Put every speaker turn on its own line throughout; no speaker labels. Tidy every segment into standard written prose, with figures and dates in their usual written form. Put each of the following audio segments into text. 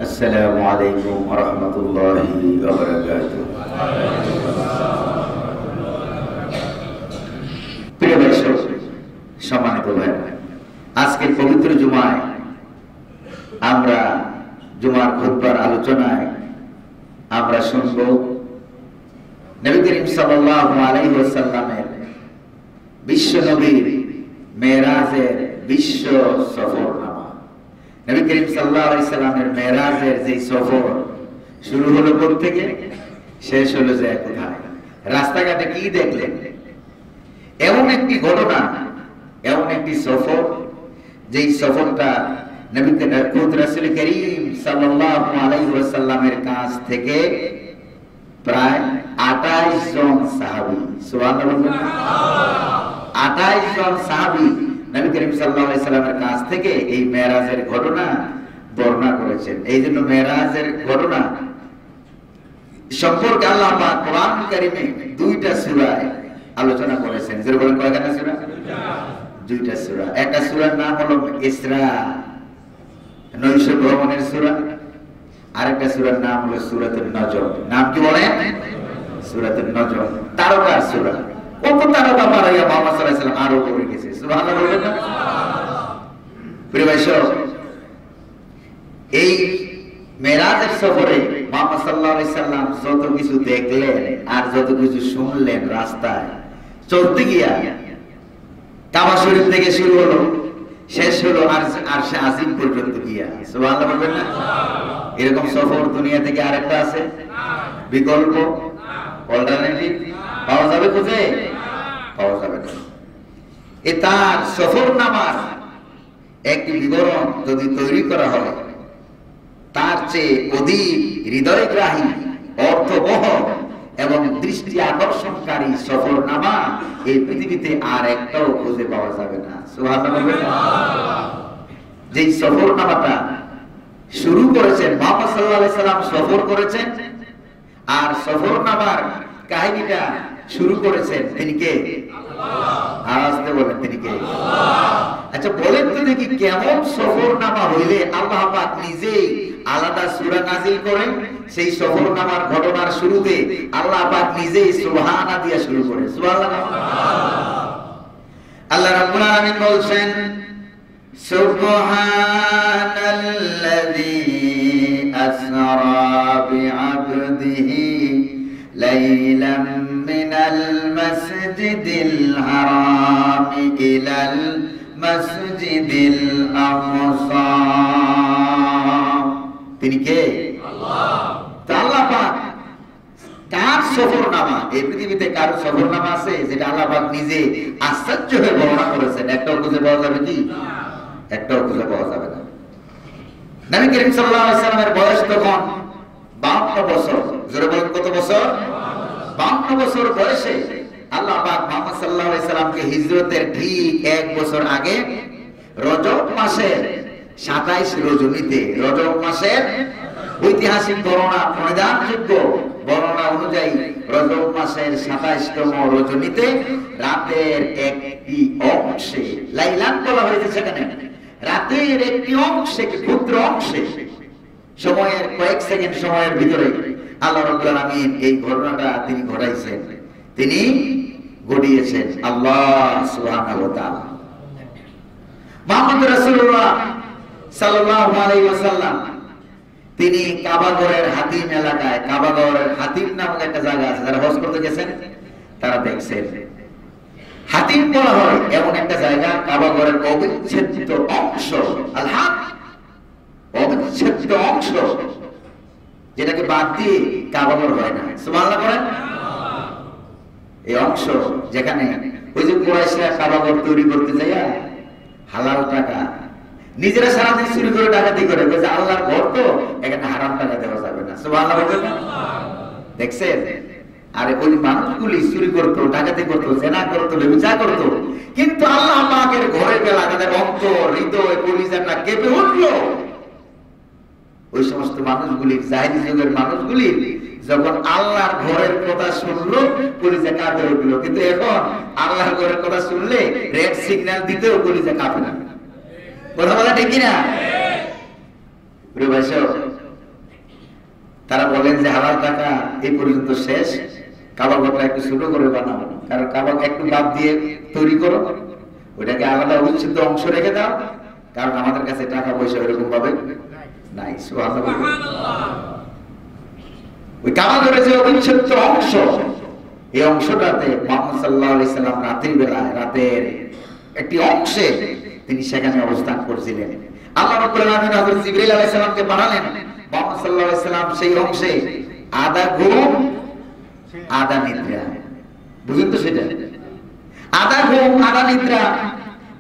আসসালামু আলাইকুম ওয়া রাহমাতুল্লাহি ওয়া বারাকাতুহু। প্রিয় দর্শক, সম্মানিত ভাই, আজকের পবিত্র জুমায় আমরা জুমার খুতবার আলোচনায় আমরা শুনব নবী করিম সাল্লাল্লাহু আলাইহি ওয়াসাল্লামের বিশ্ব নবীর মেরাজের বিশ্ব সফরনামা। নবী করিম সাল্লাল্লাহু আলাইহি ওয়াসাল্লামের মেরাজের যে সফর শুরু হলো কোথা থেকে, শেষ হলো যে কোথায়, রাস্তাঘাটে কি দেখলেন, এমন একটি ঘটনা, এমন একটি সফর, যেই সফরটা নবী রাসূল করিম সাল্লাল্লাহু আলাইহি ওয়াসাল্লামের কাছ থেকে প্রায় 28 জন সাহাবী, সুবহানাল্লাহ, 28 জন সাহাবী নবী করিম সাল্লাল্লাহু আলাইহি ওয়াসাল্লামের কাছ থেকে এই মেরাজের ঘটনা বর্ণনা করেছেন। এই জন্য মেরাজের ঘটনা সম্পর্কে আল্লাহ পাক কোরআন কারীমে দুইটা সূরায় আলোচনা করেছেন। যারা বলেন কয়টা সূরা? দুইটা সূরা। একটা সূরার নাম হলো ইসরা, নৈশ ভ্রমণের সূরা, আরেকটা সূরার নাম হলো সূরাতুন নজম। নাম কি বলেন? সূরাতুন নজম, তারকার সূরা। কত তারকা পারাইয়া মুহাম্মদ সাল্লাল্লাহু আলাইহি ওয়াসাল্লাম আরো করে গেছে, সুবহানাল্লাহ বলেন না? প্রিয় ভাই, এই মেরাজের সফরে মুহাম্মদ সাল্লাল্লাহু আলাইহি ওয়াসাল্লাম যত কিছু দেখলেন আর যত কিছু শুনলেন রাস্তায় চলতে গিয়া, কাবা শরীফ থেকে শুরু হলো, শেষ হলো আরশে আজিম পর্যন্ত গিয়া, সুবহানাল্লাহ বলবেন না? এরকম সফর দুনিয়া থেকে আরেকটা আছে, বিকল্প, অল্টারনেটিভ পাওয়া যাবে খুঁজে? পাওয়া যাবে না। এ তার সফরনামার একটি বিবরণ যদি তৈরি করা হয়, তার চেয়ে অধিক হৃদয়গ্রাহী, অর্থবহ এবং দৃষ্টি আকর্ষণকারী সফরনামা এই পৃথিবীতে আর একটাও খুঁজে পাওয়া যাবে না, সুবহানাল্লাহ। যেই সফরনামাটা শুরু করেছেন মুহাম্মদ সাল্লাল্লাহু আলাইহি সাল্লাম, সফর করেছেন, আর সফরনামার কাহিনীটা শুরু করেছেন তিনি কে? আল্লাহ। আওয়াজে বলেন তিনি কে? আল্লাহ। আচ্ছা বলেন তো দেখি, কেমন সফরনামা হইলে আল্লাহ পাক নিজেই আলাদা সূরা নাযিল করেন? সেই সফরনামার ঘটনার শুরুতে আল্লাহ পাক নিজেই সুবহানা দিয়া শুরু করেন, সুবহানাল্লাহ। আল্লাহ রাব্বুল আলামিন বলছেন, সুবহানাল্লাযী আসরা বিআবদিহি লাইলাম মিনাল মাসজিদিল হারামি ইলাল মাসজিদিল আকসা। তিনি কে? আল্লাহ। আল্লাহ পাক তার সফরনামা, এই পৃথিবীতে কারো সফরনামা আছে যেটা আল্লাহ পাক নিজে আশ্চর্য হয়ে বর্ণনা করেছেন? একটাও খুঁজে পাওয়া যাবে কি? একটাও খুঁজে পাওয়া যাবে না। নবী করিম সাল্লাল্লাহু আলাইহি ওয়াসাল্লামের বয়স তখন 52 বছর। জোরে বলেন কত বছর? 52 বছর বয়সে আল্লাহ পাক মুহাম্মদ সাল্লাল্লাহু আলাইহি ওয়াসাল্লামকে হিজরতের ঠিক 1 বছর আগে রজব মাসের 27 রজনীতে, রজব মাসের ঐতিহাসিক বর্ণনা, প্রণিধানযোগ্য বর্ণনা অনুযায়ী রজব মাসের 27তম রজনীতে রাতের একটি অংশে, লাইলান বলা হয়েছে সেখানে, রাতের একটি অংশে, ক্ষুদ্র অংশে, সময়ের কয়েক সেকেন্ড সময়ের ভিতরে আল্লাহ রাব্বুল আলামিন এই ঘটনাটা তিনি ঘটাইছেন, তিনি ঘটিয়েছেন, আল্লাহ সুবহানাহু ওয়া তাআলা। মুহাম্মদ রাসূলুল্লাহ সাল্লাল্লাহু আলাইহি ওয়াসাল্লাম তিনি কাবাগরের হাতিম এলাকায়, কাবাগরের হাতিম নামক একটা জায়গা আছে, যারা হজ করতে গেছেন তারা দেখছেন, হাতিম বলা হয় এমন একটা জায়গা, কাবাগরের অবিচ্ছেদ্য অংশ, আল-হাত, অবিচ্ছেদ্য অংশ, যেটাকে বাদ দিয়ে কাবাগর হয় না, সুবহানাল্লাহ বলেন। এই অংশ যেখানে ওই যে কুরাইশরা কাবাগর তৈরি করতে যায়, হালাল টাকা নিজেরা সারাদিন চুরি করে ডাকাতি করে, বলছে আল্লাহর ঘর তো, এখানে হারাম টাকা দেওয়া যাবে না, সুবহানাল্লাহ বলেন। দেখছেন? আরে ওই মানুষগুলি চুরি করতো, ডাকাতি করতো, জেনা করতো, ব্যভিচার করতো, কিন্তু আল্লাহ পাকের ঘরে গেলা তাদের অন্তর, হৃদয়, কলিজাটা কেঁপে উঠলো। ওই সমস্ত মানুষগুলি, জাহেলি যুগের মানুষগুলি যখন আল্লাহর ঘরের কথা শুনলো, কলিজা কাঁপে উঠলো, কিন্তু এখন আল্লাহর ঘরের কথা শুনলে রেড সিগন্যাল দিতেও কলিজা কাঁপে না। কথা বলা ঠিক কিনা? প্রিয় ভাই, বলেন যে হালাল টাকা এই পর্যন্ত শেষ, কাবা ঘরটা একটু ছোট করে বানাবো, কারণ কাবা একটু বাদ দিয়ে তৈরি করো, ওইটাকে আলাদা অবিচ্ছেদ্য অংশ রেখে দাও, কারণ আমাদের কাছে টাকা পয়সা এরকম ভাবে নাই। ওই কাবা ঘরের যে অবিচ্ছেদ্য অংশ, এই অংশটাতে মুহাম্মদ সাল্লাল্লাহু আলাইহি সাল্লাম রাতের বেলায়, রাতের একটি অংশে তিনি সেখানে অবস্থান করছিলেন। আল্লাহ রাব্বুল আলামিন হযরত জিবরাইল আলাইহিস সালামকে পাঠালেন, মুহাম্মদ সাল্লাল্লাহু আলাইহি সাল্লাম সেই অংশে আধা ঘুম আধা নিদ্রা, বুঝুন তো সেটা, আধা ঘুম আধা নিদ্রা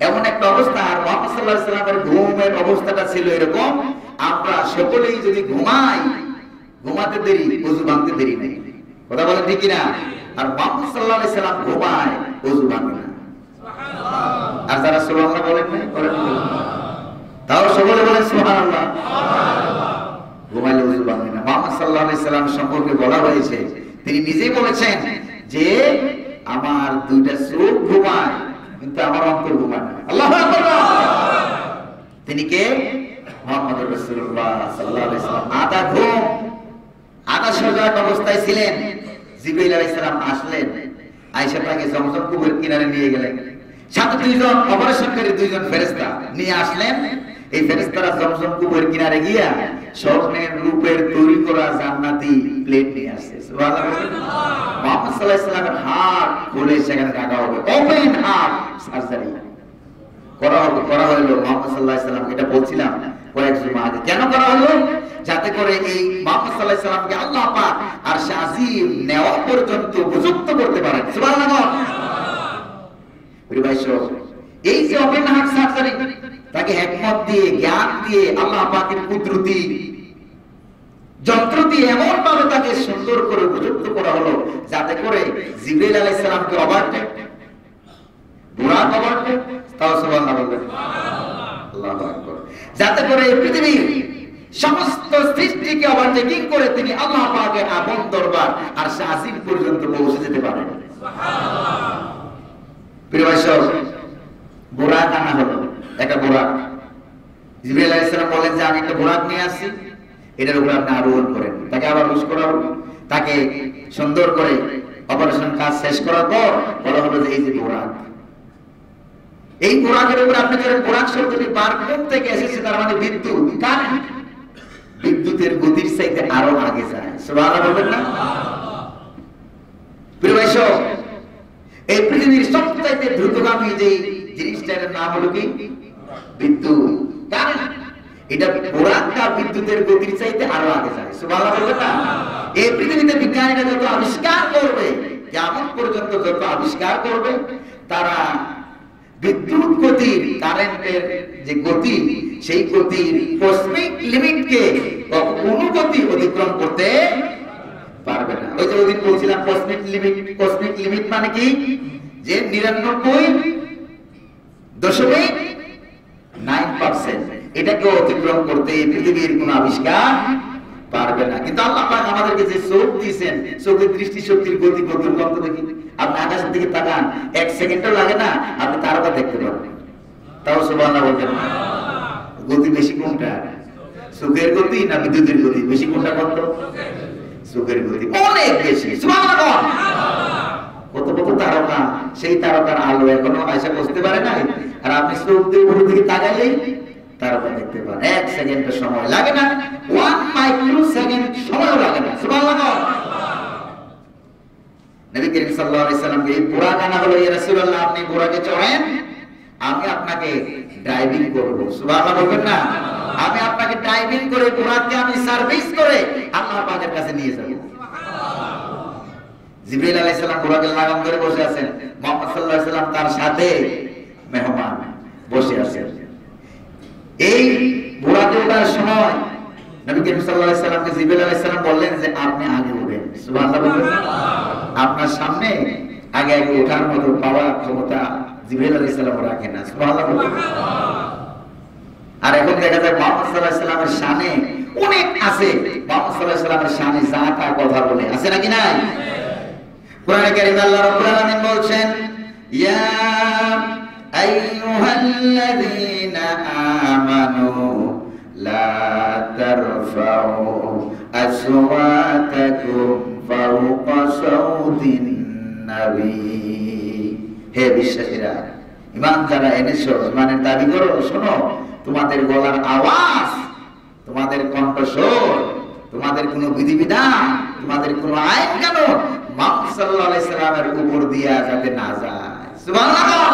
এমন একটা অবস্থা। আর মুহাম্মদ সাল্লাল্লাহু আলাইহি সাল্লামের ঘুমের অবস্থাটা ছিল এরকম, আমরা সকলেই যদি ঘুমাই, ঘুমাতে দেরি, ওযু ভাঙতে দেরি নেই, কথা বলেন ঠিক কিনা? আর মুহাম্মদ সাল্লাল্লাহু আলাইহি সাল্লাম ঘুমায়, ওযু ভাঙে না। সুবহানাল্লাহ। আর যারা সুবহানাল্লাহ বলেন না, করেন না, তাও সকলে বলেন সুবহানাল্লাহ। ঘুমাইলে ওযু ভাঙে না। মুহাম্মদ সাল্লাল্লাহু আলাইহি সাল্লাম সম্পর্কে বলা হয়েছে, তিনি নিজেই বলেছেন যে আমার দুইটা চোখ ঘুমায় কিন্তু আমার অন্তর ঘুমায় না। আল্লাহু আকবার। তিনি কে? মুহাম্মদুর রাসূলুল্লাহ সাল্লাল্লাহু আলাইহি সাল্লাম আধা ঘুম আধা সজাগ অবস্থায় ছিলেন। জিবরাইল আলাইহিস সালাম আসলেন, আয়েশা তাকে জমজম কূপের কিনারে নিয়ে গেলেন, সাথে দুইজন অপারেশনকারী দুইজন ফেরেশতা নিয়ে আসলেন। এই ফেরেশতারা জমজম কূপের কিনারে গিয়া স্বর্ণের রূপের তৈরি করা জান্নাতি প্লেট নিয়ে আসছে। সুবহানাল্লাহ। মুহাম্মদ সাল্লাল্লাহু আলাইহি সাল্লামের হাত খুলে সেখানে রাখা হবে, ওপেন হার্ট সার্জারি করা হলো মুহাম্মদ সাল্লাল্লাহু আলাইহি সাল্লাম। এটা বলছিলাম কয়েক জুমা আগে, কেন করা হলো? যাতে করে এই মুহাম্মদ সাল্লাল্লাহু আলাইহি সাল্লামকে আল্লাহ পাক আর শাজিম নেওয়া পর্যন্ত উপযুক্ত করতে পারেন। সুবহানাল্লাহ। এই যে ওপেন হার্ট সার্জারি, তাকে হিকমত দিয়ে, জ্ঞান দিয়ে, আল্লাহ পাকের কুদরতি যন্ত্র দিয়ে এমন ভাবে তাকে সুন্দর করে উপযুক্ত করা হলো, যাতে করে জিবরাইল আলাইহিস সালামকে ওভারটেক, বুরাক ওভারটেক, তাও সুবহানাল্লাহ বলবেন, আল্লাহু আকবার, যাতে করে পৃথিবীর সমস্ত সৃষ্টিকে ওভারটেকিং করে তিনি আল্লাহ পাকের আপন দরবার আর শাজিম পর্যন্ত পৌঁছে যেতে পারেন। সুবহানাল্লাহ। প্রিয় ভাই সব, বুরাক আনা হলো, একটা বুরাক। জিবরাইল আলাইহিস সালাম বলেন যে আমি একটা বুরাক নিয়ে আসছি, এটার উপর আপনি আরোহণ করেন। তাকে আবার রুশ করা হলো, তাকে সুন্দর করে অপারেশন কাজ শেষ করার পর বলা হলো যে এই যে বুরাক, এই বুরাকের উপর আপনি যখন বুরাক শব্দটি বার কোন থেকে এসেছে, তার মানে বিদ্যুৎ, কারেন্ট, বিদ্যুতের গতির চাইতে আরো আগে যায়। সুবহানাল্লাহ বলবেন না? প্রিয় ভাই সব, এই পৃথিবীর সবচাইতে দ্রুতগামী যে জিনিসটার নাম হলো কি? বিদ্যুৎ, কারেন্ট। এটা বুরাকটা বিদ্যুতের গতির চাইতে আরো আগে যায়। সুবহানাল্লাহ বলবেন না? এই পৃথিবীতে বিজ্ঞানীরা যত আবিষ্কার করবে, কিয়ামত পর্যন্ত যত আবিষ্কার করবে, তারা বিদ্যুৎ গতির, কারেন্টের যে গতি, সেই গতির কসমিক লিমিটকে কোনো গতি অতিক্রম করতে পারবে না। ওই যে ওইদিন বলছিলাম কসমিক লিমিট, কসমিক লিমিট মানে কি? যে 99.9% এটাকে অতিক্রম করতে এই পৃথিবীর কোন আবিষ্কার পারবে না। কিন্তু আল্লাহ পাক আমাদেরকে যে চোখ দিয়েছেন, চোখের দৃষ্টি শক্তির গতি কত কত দেখি। আপনি আকাশের দিকে তাকান, 1 সেকেন্ডও লাগে না, আপনি তারকা দেখতে পারবেন। তাও সুবহানাল্লাহ বলতেন। গতি বেশি কোনটা? চোখের গতি না বিদ্যুতের গতি? বেশি কোনটা? কত? চোখের গতি অনেক বেশি। সুবহানাল্লাহ। কত কত তারকা, সেই তারকার আলো এখনো আয়সা বুঝতে পারে নাই, আর আপনি চোখ দিয়ে উপরের দিকে তাকাইলেই তারকা দেখতে পান। 1 সেকেন্ডের সময় লাগে না, 1 মাইক্রোসেকেন্ড সময়ও লাগে না। সুবহানাল্লাহ। নবী করিম সাল্লাল্লাহু আলাইহি সাল্লামকে এই বুরাক আনা হলো, ইয়া রাসূলুল্লাহ আপনি বুরাকে চড়েন, আমি আপনাকে ড্রাইভিং করব। সুবহানাল্লাহ বলবেন না? আমি আপনাকে ড্রাইভিং করে, বুরাককে আমি সার্ভিস করে আল্লাহ পাকের কাছে নিয়ে যাব। জিবরাইল আলাইহিস সালাম বুরাকে লাগাম ধরে বসে আছেন, মুহাম্মদ সাল্লাল্লাহু আলাইহি সাল্লাম তার সাথে মেহমান বসে আছেন। এই বুরাকে ওঠার সময় নবী করিম সাল্লাল্লাহু আলাইহি সাল্লামকে জিবরাইল আলাইহিস সালাম বললেন যে আপনি আগে উঠেন। সুবহানাল্লাহ বলবেন না? আপনার সামনে আগে আগে ওঠার মতো পাওয়ার ক্ষমতা জিবরাইল আলাইহিস সালাম রাখেন না। সুবহানাল্লাহ বলবেন। আর এখন দেখা যায় মুহাম্মদ সাল্লাল্লাহু আলাইহি সাল্লামের শানে অনেক আছে, মুহাম্মদ সাল্লাল্লাহু আলাইহি সাল্লামের শানে যা তা কথা বলে, আছে নাকি নাই? কোরআনে কারীমে আল্লাহ রাব্বুল আলামিন বলছেন, ইয়া আইয়ুহাল্লাযীনা আমানু লা তারফাউ আসওয়াতাকুম ফাওকা সাউতিন নবী। হে বিশ্বাসীরা, ঈমান যারা এনেছো, ঈমানের দাবি করো, শোনো, তোমাদের গলার আওয়াজ, তোমাদের কণ্ঠস্বর, তোমাদের কোনো বিধিবিধান, তোমাদের কোনো আইন কানুন মুহাম্মদ সাল্লাল্লাহু আলাইহি সাল্লামের উপর দিয়া যাতে না যায়। সুবহানাল্লাহ।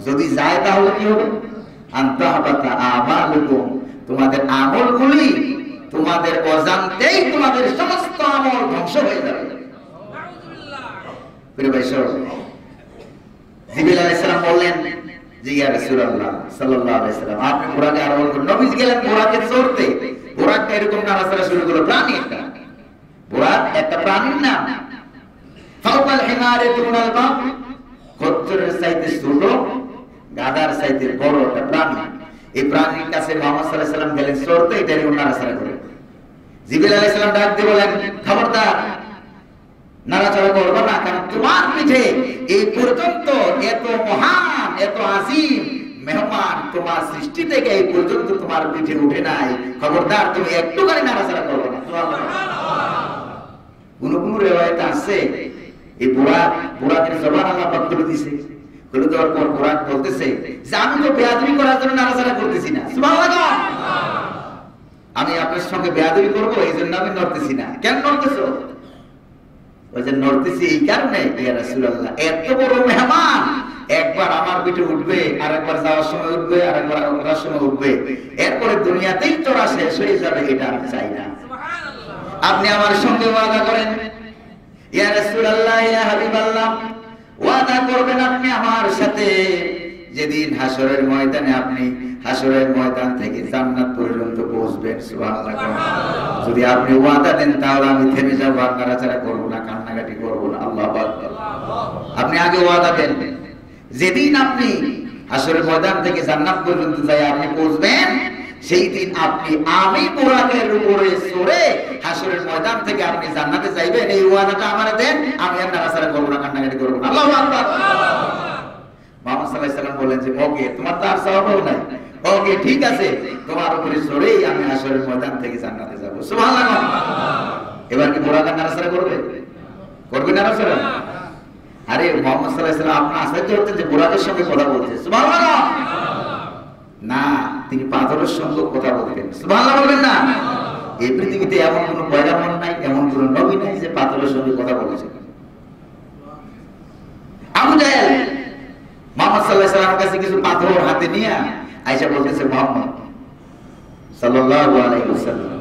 যদি যায় তাহলে কি হবে? আনতাহাবাতা আমালুকুম, তোমাদের আমলগুলি তোমাদের অজান্তেই তোমাদের সমস্ত আমল ধ্বংস হয়ে যাবে। প্রিয় ভাই সব, জিবরিল আলাইহিস সালাম বললেন যে ইয়া রাসূলুল্লাহ সাল্লাল্লাহু আলাইহি সাল্লাম, আপনি বুরাকে আরোহণ করুন। নবী গেলেন বুরাকে চড়তে, বুরাকটা এরকম নাড়াচাড়া শুরু করলো। প্রাণী একটা, বুরাক একটা প্রাণীর নাম। ফাওকাল হিমারে দুনাল বাব, খচ্চরের চাইতে ছোট, গাধার চাইতে বড় একটা প্রাণী। এই প্রাণীর কাছে মুহাম্মদ সাল্লাল্লাহু আলাইহি সাল্লাম গেলেন চড়তে, এটা এরকম নাড়াচাড়া করে। জিবরিল আলাইহিস সালাম ডাক দিয়ে বলেন, খবরদার, নাড়াচাড়া করবে না, কারণ তোমার পিঠে এই পর্যন্ত এত মহান, এত আজিম মেহমান তোমার সৃষ্টি থেকে এই পর্যন্ত তোমার পিঠে উঠে নাই। খবরদার, তুমি একটুখানি নাড়াচাড়া করবে না। কোন কোন রিওয়ায়াতে আছে এই বুরাকের জবান আল্লাহ পাক করে দিয়েছে। করে দেওয়ার পর বুরাক বলতেছে যে আমি তো বেয়াদবি করার জন্য নাড়াচাড়া করতেছি না। সুবহানাল্লাহ। আমি আপনার সঙ্গে বেয়াদবি করবো এই জন্য আমি নড়তেছি না। কেন নড়তেছো? ওই যে নড়তেছি এই কারণে, ইয়া রাসূলুল্লাহ, এত বড় মেহমান একবার আমার পিঠে উঠবে, আর একবার যাওয়ার সময় উঠবে, আর একবার ওঠার সময় উঠবে, এরপরে দুনিয়াতেই চড়া শেষ হয়ে যাবে, এটা আমি চাই না। আপনি আমার সঙ্গে ওয়াদা করেন, ইয়া রাসূলুল্লাহ, ইয়া হাবিবাল্লাহ, ওয়াদা করবেন আপনি আমার সাথে, যেদিন হাসরের ময়দানে আপনি হাসরের ময়দান থেকে জান্নাত পর্যন্ত পৌঁছবেন। সুবহানাল্লাহ। যদি আপনি ওয়াদা দেন তাহলে আমি থেমে যাব, আর নাড়াচাড়া করব না, কান্নাকাটি করব না। আল্লাহু আকবার। আপনি আগে ওয়াদা দেন, যেদিন আপনি হাসরের ময়দান থেকে জান্নাত পর্যন্ত যাই আপনি পৌঁছবেন, সেই দিন আপনি আমি বুরাকের উপরে চড়ে হাসরের ময়দান থেকে আপনি জান্নাতে যাইবেন। এই ওয়াদাটা আমারে দেন, আমি আর নাড়াচাড়া করব না, কান্নাকাটি করব না। আল্লাহু আকবার। মুহাম্মদ সাল্লাল্লাহু আলাইহি সাল্লাম বললেন যে ওকে, তোমার তো আর সওয়াবও নাই, ওকে ঠিক আছে, তোমার উপরে চড়েই আমি হাসরের ময়দান থেকে জান্নাতে যাব। সুবহানাল্লাহ। এবার কি বুরাক নাড়াচাড়া করবে? করবে নাড়াচাড়া? আরে মুহাম্মদ সাল্লাল্লাহু আলাইহি সাল্লাম আপনি আশ্চর্য হচ্ছেন যে বুরাকের সঙ্গে কথা বলছে। সুবহানাল্লাহ। না, তিনি পাথরের সঙ্গে কথা বলতেন। সুবহানাল্লাহ বলবেন না? এই পৃথিবীতে এমন কোন পয়গাম্বর নাই, এমন কোন নবী নাই যে পাথরের সঙ্গে কথা বলেছেন। আবু জাহেল মুহাম্মদ সাল্লাল্লাহু আলাইহি সাল্লামের কাছে কিছু পাথর হাতে নিয়ে আয়েশা বলতেছে, মুহাম্মদ সাল্লাল্লাহু আলাইহি ওয়াসাল্লাম,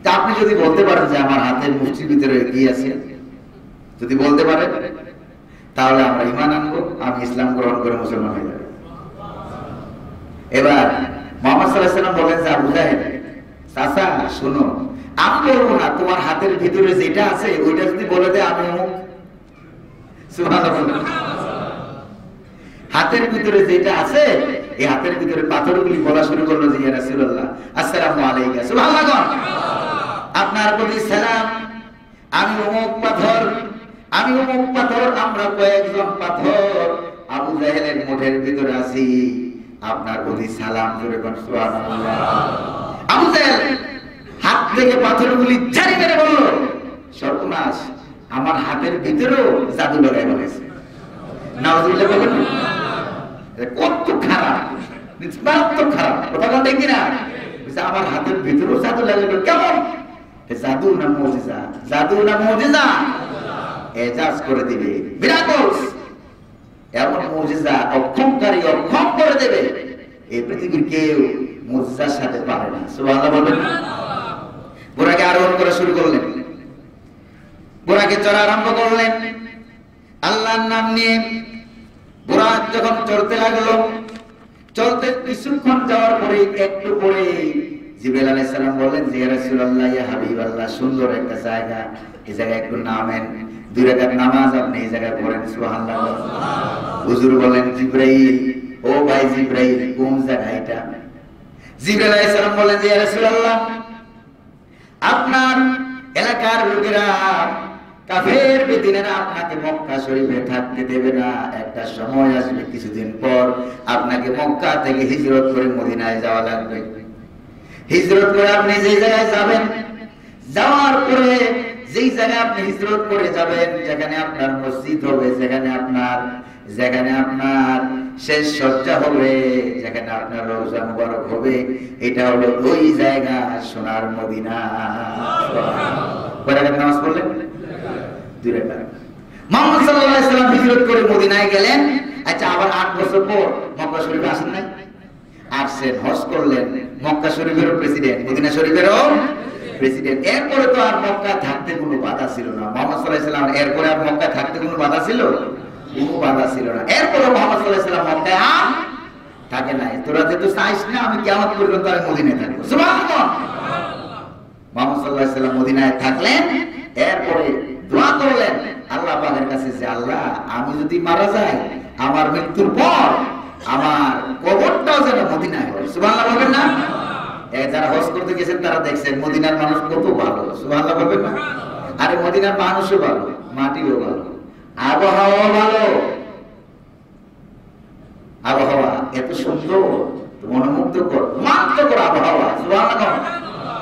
তা আপনি যদি বলতে পারেন যে আমার হাতের মুষ্টির ভিতরে কি আছে, যদি বলতে পারেন তাহলে আমরা ঈমান আনবো, আমি ইসলাম গ্রহণ করে মুসলমান হয়ে যাব। এবার মুহাম্মদ সাল্লাল্লাহু আলাইহি সাল্লাম বলেন যে আবু জাহেল, চাচা শোনো, আমি বলবো না, তোমার হাতের ভিতরে যেটা আছে ওইটা যদি বলে দেয় আমি অমুক। সুবহানাল্লাহ। হাতের ভিতরে যেটা আছে, এই হাতের ভিতরে পাথরগুলি বলা শুরু করলো যে ইয়া রাসূলুল্লাহ, আসসালামু আলাইকা। সুবহানাল্লাহ। আপনার প্রতি সালাম, আমি অমুক পাথর, আমি অমুক পাথর, আমরা কয়েকজন পাথর আবু জাহেলের মুঠের ভিতরে আছি, আপনার প্রতি সালাম। জোরে বলুন সুবহানাল্লাহ। আবু জাহেল হাত থেকে পাথরগুলি ঝাড়ি মেরে বলল, সর্বনাশ, আমার হাতের ভিতরেও জাদু লাগাই বলেছে। নাউযুবিল্লাহ বলেন। কত খারাপ, মারাত্মক খারাপ কথা বলতে কিনা? আমার হাতের ভিতরেও জাদু লাগাইলো, কেমন জাদু না মুজিজা? জাদু না মুজিজা? এজাজ করে দিবে, মিরাকলস, এমন মুজিজা অক্ষমকারী অক্ষম করে দেবে, এই পৃথিবীর কেউ মুজিজার সাথে পারে না। সুবহানাল্লাহ বলবেন। বুরাকে আরোহণ করা শুরু করলেন, বুরাকে চড়া আরম্ভ করলেন আল্লাহর নাম নিয়ে। বুরাক যখন চলতে লাগলো, চলতে কিছুক্ষণ যাওয়ার পরে একটু পরে জিবরাইল আলাইহিস সালাম বললেন যে ইয়া রাসূলুল্লাহ, ইয়া হাবিবাল্লাহ, সুন্দর একটা জায়গা, এই জায়গায় একটু নামেন, 2 রাকাত নামাজ আপনি এই জায়গায় পড়েন। সুবহানাল্লাহ। হুজুর বলেন, জিবরাইল, ও ভাই জিবরাইল, কোন জায়গা এটা? জিবরাইল আলাইহিস সালাম বলেন যে ইয়া রাসূলুল্লাহ, আপনার এলাকার লোকেরা কাফের বেদিনেরা আপনাকে মক্কা শরীফে থাকতে দেবে না। একটা সময় আসবে কিছুদিন পর আপনাকে মক্কা থেকে হিজরত করে মদিনায় যাওয়া লাগবে। হিজরত করে আপনি যে জায়গায় যাবেন, যাওয়ার পরে যেই জায়গায় আপনি হিজরত করে যাবেন, যেখানে আপনার মসজিদ হবে, যেখানে আপনার শেষ সজ্জা হবে, যেখানে আপনার রওজা মুবারক হবে, এটা হলো ওই জায়গা সোনার মদিনা। কয় রাকাত নামাজ পড়লেন? 2 রাকাত। মুহাম্মদ সাল্লাল্লাহু আলাইহি ওয়াসাল্লাম হিজরত করে মদিনায় গেলেন। আচ্ছা, আবার 8 বছর পর মক্কা শরীফে আসেন নাই? আসছেন, হজ করলেন। মক্কা শরীফেরও প্রেসিডেন্ট, মদিনা শরীফেরও প্রেসিডেন্ট। এরপরে তো আর মক্কা থাকতে কোনো বাধা ছিল না। মুহাম্মদ সাল্লাল্লাহু আলাইহি ওয়াসাল্লাম এরপরে আর মক্কা থাকতে কোনো বাধা ছিল? কোনো বাধা ছিল না। এরপরে মুহাম্মদ সাল্লাল্লাহু আলাইহি ওয়াসাল্লাম মক্কায় আর থাকে নাই। তোরা যেহেতু চাইস না আমি কিয়ামত পর্যন্ত আমি মদিনায় থাকবো, সুবহানাল্লাহ। মুহাম্মদ সাল্লাল্লাহু আলাইহি ওয়াসাল্লাম মদিনায় থাকলেন। এরপরে দোয়া করলেন আল্লাহ পাকের কাছে যে আল্লাহ, আমি যদি মারা যাই, আমার মৃত্যুর পর আমার কবরটাও যেন মদিনায় হয়। সুবহানাল্লাহ বলবেন না? যারা হজ করতে গেছেন তারা দেখছেন মদিনার মানুষ কত ভালো। সুবহানাল্লাহ বলবেন না? আরে মদিনার মানুষও ভালো, মাটিও ভালো, আবহাওয়া ভালো। আবহাওয়া এত সুন্দর, মনোমুগ্ধকর, রোমাঞ্চকর আবহাওয়া। সুবহানাল্লাহ।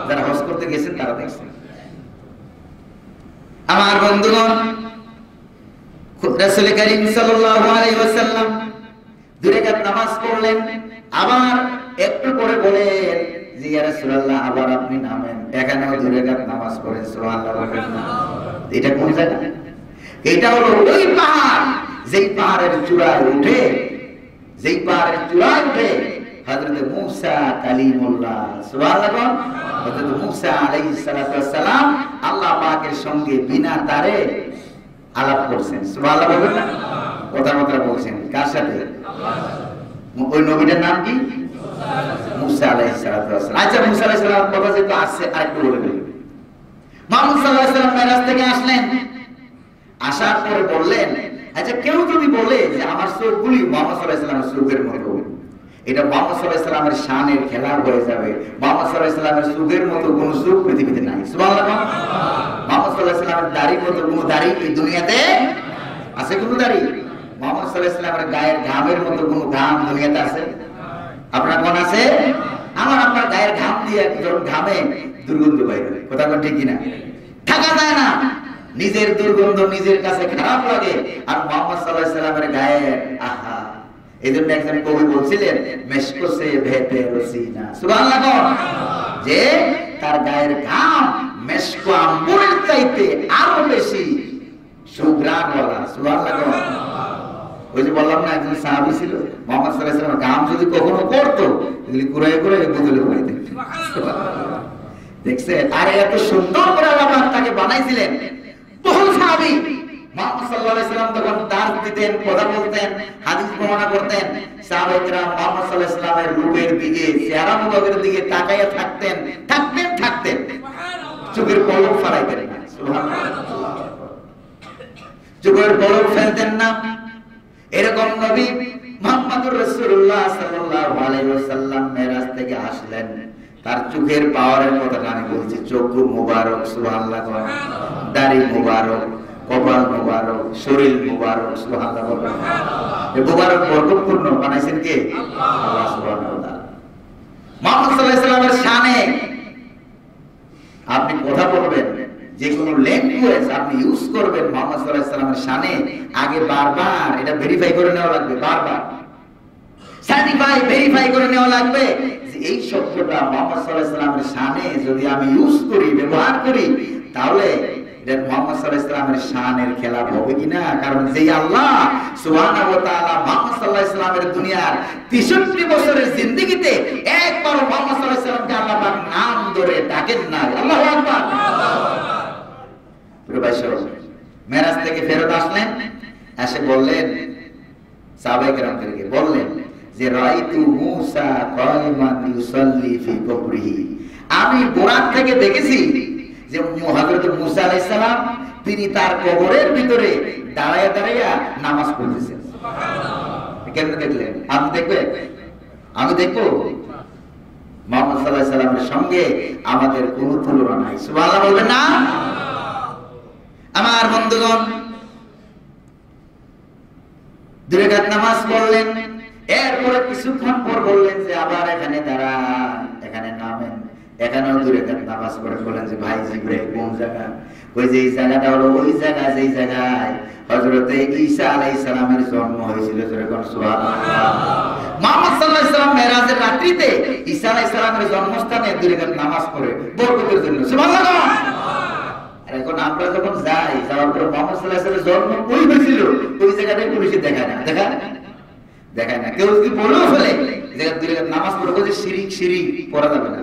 যারা হজ করতে গেছেন তারা দেখছেন। আমার বন্ধুগণ, রাসূল করিম সাল্লাল্লাহু আলাইহি ওয়াসাল্লাম 2 রাকাত নামাজ পড়লেন। আবার একটু পরে বলেন যে ইয়া রাসূলুল্লাহ, আবার আপনি নামেন, এখানেও 2 রাকাত নামাজ পড়েন। সুবহানাল্লাহ। এটা কোন জায়গা? এটা হলো ওই পাহাড়, যেই পাহাড়ের চূড়ায় উঠে হযরত মূসা কালিমুল্লাহ, সুবহানাল্লাহ, হযরত মূসা আলাইহিস সালাতু ওয়াস সালাম আল্লাহ পাকের সঙ্গে বিনা তারে আলাপ করছেন। সুবহানাল্লাহ বলবেন না? কথা বলছেন কার সাথে? ওই নবীটার নাম কি? মূসা আলাইহিস সালাতু ওয়াস সালাম। আচ্ছা, মূসা আলাইহিস সালাম কথা যেহেতু আসছে আরেকটু বলে দিই। মুহাম্মদ সাল্লাল্লাহু আলাইহি ওয়াসাল্লাম মেরাজ থেকে আসলেন। আসার পরে বললেন, আচ্ছা কেউ যদি বলে যে আমার চোখগুলি মুহাম্মদ সাল্লাল্লাহু আলাইহি ওয়াসাল্লামের চোখের মতো, এটা মুহাম্মদ সাল্লাল্লাহু আলাইহি ওয়াসাল্লামের শানের খেলা হয়ে যাবে। মুহাম্মদ সাল্লাল্লাহু আলাইহি ওয়াসাল্লামের চোখের মতো কোনো চোখ পৃথিবীতে নাই। সুবহানাল্লাহ। মুহাম্মদ সাল্লাল্লাহু আলাইহি ওয়াসাল্লামের দাড়ির মতো কোনো দাড়ি এই দুনিয়াতে আছে? কোনো দাড়ি? মুহাম্মদ সাল্লাল্লাহু আলাইহি ওয়াসাল্লামের গায়ের ঘামের মতো কোনো ঘাম দুনিয়াতে আছে? আপনার কোন আছে? আমার আপনার গায়ের ঘাম দিয়ে একজন ঘামে দুর্গন্ধ বাইরে, কথা বল ঠিক কিনা? থাকা যায় না, নিজের দুর্গন্ধ নিজের কাছে খারাপ লাগে। আর মুহাম্মদ সাল্লাল্লাহু আলাইহি ওয়াসাল্লামের গায়ে আহা, এজন্য একজন কবি বলছিলেন মেশকো সে ভেতে রসিনা। সুবহানাল্লাহ। যে তার গায়ের ঘাম মেশকো আম্বরের চাইতে আরো বেশি সুঘ্রাণওয়ালা। সুবহানাল্লাহ। ওই যে বললাম না, একজন সাহাবী ছিল, মুহাম্মদ সাল্লাল্লাহু আলাইহি ওয়াসাল্লাম ঘাম যদি কখনো পড়তো এগুলি কুড়াই করে বোতলে ভরে দিতেন। দেখছেন? আরে এত সুন্দর করে আল্লাহ তাকে বানাইছিলেন। বহু সাহাবী মুহাম্মদ সাল্লাল্লাহু আলাইহি ওয়াসাল্লাম তখন দার্স দিতেন, কথা বলতেন, হাদিস বর্ণনা করতেন। সাহাবায়ে কেরাম মুহাম্মদ সাল্লাল্লাহু আলাইহি ওয়াসাল্লামের রূপের দিকে, চেহারা মুবারকের দিকে তাকায়া থাকতেন। চোখের পলক ফেলাইতেন না। সুবহানাল্লাহ। চোখের পলক ফেলতেন না। এরকম নবী মুহাম্মদুর রাসূলুল্লাহ সাল্লাল্লাহু আলাইহি ওয়াসাল্লাম মেরাজ থেকে আসলেন। তার চোখের পাওয়ারের কথা আমি বলছি। চোখ মুবারক, সুবহানাল্লাহ, দাড়ি মুবারক, কপাল মুবারক, শরীর মুবারক, সুবহানাল্লাহ। এই মুবারক বরকতপূর্ণ বানাইছেন কে? আল্লাহ সুবহানাহু ওয়া তাআলা। মুহাম্মদ সাল্লাল্লাহু আলাইহি ওয়াসাল্লামের শানে আপনি কথা বলবেন, যে কোনো ল্যাঙ্গুয়েজ আপনি ইউজ করবেন মুহাম্মদ সাল্লাল্লাহু আলাইহি ওয়াসাল্লামের শানে, আগে বারবার এটা ভেরিফাই করে নেওয়া লাগবে, বারবার ভেরিফাই করে নেওয়া লাগবে যে এই শব্দটা মুহাম্মদ সাল্লাল্লাহু আলাইহি ওয়াসাল্লামের শানে যদি আমি ইউজ করি, ব্যবহার করি, তাহলে এটা মুহাম্মদ সাল্লাল্লাহু আলাইহি ওয়াসাল্লামের শানের খেলাপ হবে কিনা। কারণ যেই আল্লাহ সুবহানাহু ওয়া তাআলা মুহাম্মদ সাল্লাল্লাহু আলাইহি ওয়াসাল্লামের দুনিয়ার 63 বছরের জিন্দেগিতে একবার মুহাম্মদ সাল্লাল্লাহু আলাইহি ওয়াসাল্লামকে আল্লাহ পাক নাম ধরে ডাকেন না। আল্লাহু আকবার। মেরাজ থেকে ফেরত আসলেন, এসে বললেন সাহাবায়ে কেরামদেরকে, বললেন যে রাইতু মূসা কায়মান ইউসাল্লি ফি কবরিহি, আমি বোরাক থেকে দেখেছি যে হযরত মূসা আলাইহিস সালাম তিনি তার কবরের ভিতরে দাঁড়ায়া দাঁড়ায়া নামাজ পড়তেছেন। সুবহানাল্লাহ। কেমনে দেখলেন? আপনি দেখবেন? আমি দেখবো? মুহাম্মদ সাল্লাল্লাহু আলাইহি সাল্লামের সঙ্গে আমাদের কোনো তুলনা নাই। সুবহানাল্লাহ বলবেন না? আমার বন্ধুগণ, 2 রাকাত নামাজ পড়লেন। এরপরে কিছুক্ষণ পর বললেন যে আবার এখানে দাঁড়ান, এখানে নামেন। এখানেও 2 রাকাত নামাজ পড়ে বলেন যে ভাই জিবরাইল কোন জায়গা? ওই যে এই জায়গাটা হলো ওই জায়গা যেই জায়গায় হযরতে ঈসা আলাইহিস সালামের জন্ম হয়েছিল। যেরকম সুবহানাল্লাহ। মুহাম্মদ সাল্লাল্লাহু আলাইহি ওয়াসাল্লাম মেরাজের রাত্রিতে ঈসা আলাইহিস সালামের জন্মস্থানে 2 রাকাত নামাজ পড়ে বরকতের জন্য। সুবহানাল্লাহ। আর এখন আমরা যখন যাই, যাওয়ার পর মুহাম্মদ সাল্লাল্লাহু আলাইহি ওয়াসাল্লামের জন্ম কই হয়েছিল ওই জায়গাটাই পুলিশে দেখায় না, দেখায় না। কেউ যদি বলেও ফেলে যে 2 রাকাত নামাজ পড়ে যে শিরিক পড়া যাবে না।